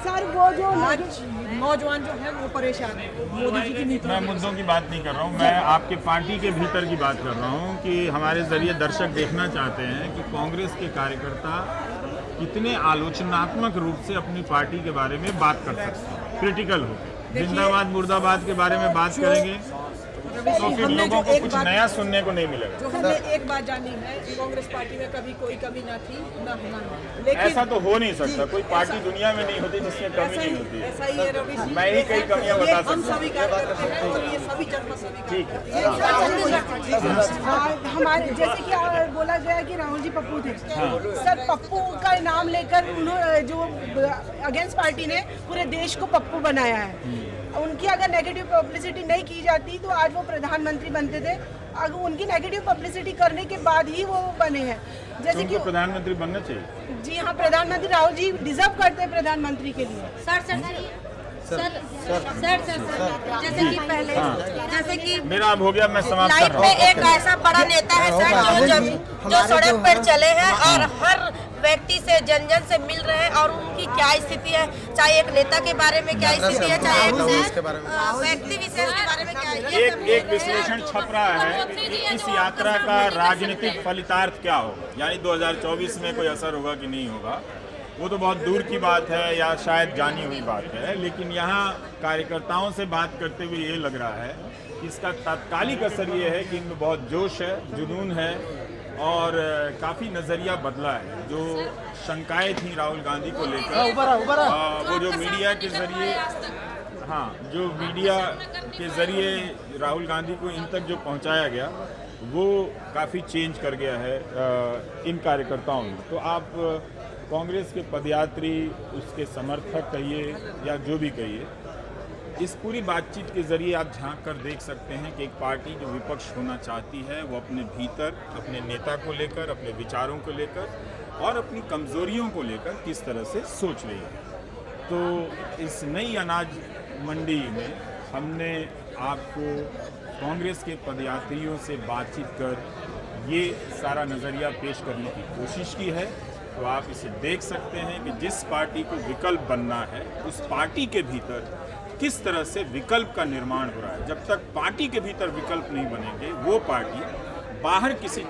सर वो जो नौजवान जो है वो परेशान है मोदी जी की नीति। मैं मुद्दों की बात नहीं कर रहा हूँ, मैं आपके पार्टी के भीतर की बात कर रहा हूँ कि हमारे जरिए दर्शक देखना चाहते हैं कि कांग्रेस के कार्यकर्ता कितने आलोचनात्मक रूप से अपनी पार्टी के बारे में बात कर सकते हैं, क्रिटिकल हो, जिंदाबाद मुर्दाबाद के बारे में बात करेंगे, तो फिर लोगों को कुछ नया सुनने को नहीं मिलेगा। जो हमने एक बात जानी है, कांग्रेस पार्टी में कभी कोई कमी ना थी ना होना, लेकिन ऐसा तो हो नहीं सकता, कोई पार्टी दुनिया में नहीं होती जिसमें कमी नहीं होती। ऐसा ही है रवि जी, मैं ही कई कमियां बता सकता हूं। हम सभी करते हैं और ये सभी जनता स्वीकार। ठीक है, हमारे जैसे कि बोला गया कि राहुल जी पप्पू थे, सर पप्पू का नाम लेकर उन्होंने जो अगेंस्ट पार्टी ने पूरे देश को पप्पू बनाया है। उनकी अगर नेगेटिव पब्लिसिटी नहीं की जाती तो आज वो प्रधानमंत्री बनते थे। अगर उनकी नेगेटिव पब्लिसिटी करने के बाद ही वो बने हैं। जैसे कि प्रधानमंत्री बनना चाहिए। जी हाँ, प्रधानमंत्री राहुल जी डिजर्व करते हैं प्रधानमंत्री के लिए। सर जैसे कि पहले जैसे कि मेरा अब हो गया, मैं समाप्त कर लाइफ रहा हूं। में एक ऐसा बड़ा नेता है सर जो सड़क पर चले हैं और हर व्यक्ति से जन से मिल रहे हैं और उनकी क्या स्थिति है, चाहे एक नेता के बारे में क्या स्थिति है, चाहे एक व्यक्ति विशेष के बारे में क्या एक विश्लेषण छप रहा है कि इस यात्रा का राजनीतिक फलितार्थ क्या होगा, यानी 2024 में कोई असर होगा कि नहीं होगा, वो तो बहुत दूर की बात है या शायद जानी हुई बात है। लेकिन यहाँ कार्यकर्ताओं से बात करते हुए ये लग रहा है कि इसका तात्कालिक असर ये है कि इनमें बहुत जोश है, जुनून है और काफ़ी नज़रिया बदला है। जो शंकाएं थी राहुल गांधी को लेकर, वो जो मीडिया के ज़रिए जो मीडिया के ज़रिए राहुल गांधी को इन तक जो पहुंचाया गया, वो काफ़ी चेंज कर गया है इन कार्यकर्ताओं में। तो आप कांग्रेस के पदयात्री, उसके समर्थक कहिए या जो भी कहिए, इस पूरी बातचीत के ज़रिए आप झांक कर देख सकते हैं कि एक पार्टी जो विपक्ष होना चाहती है वो अपने भीतर अपने नेता को लेकर, अपने विचारों को लेकर और अपनी कमज़ोरियों को लेकर किस तरह से सोच रही है। तो इस नई अनाज मंडी में हमने आपको कांग्रेस के पदयात्रियों से बातचीत कर ये सारा नज़रिया पेश करने की कोशिश की है। तो आप इसे देख सकते हैं कि जिस पार्टी को विकल्प बनना है, उस पार्टी के भीतर किस तरह से विकल्प का निर्माण हो रहा है। जब तक पार्टी के भीतर विकल्प नहीं बनेंगे, वो पार्टी बाहर किसी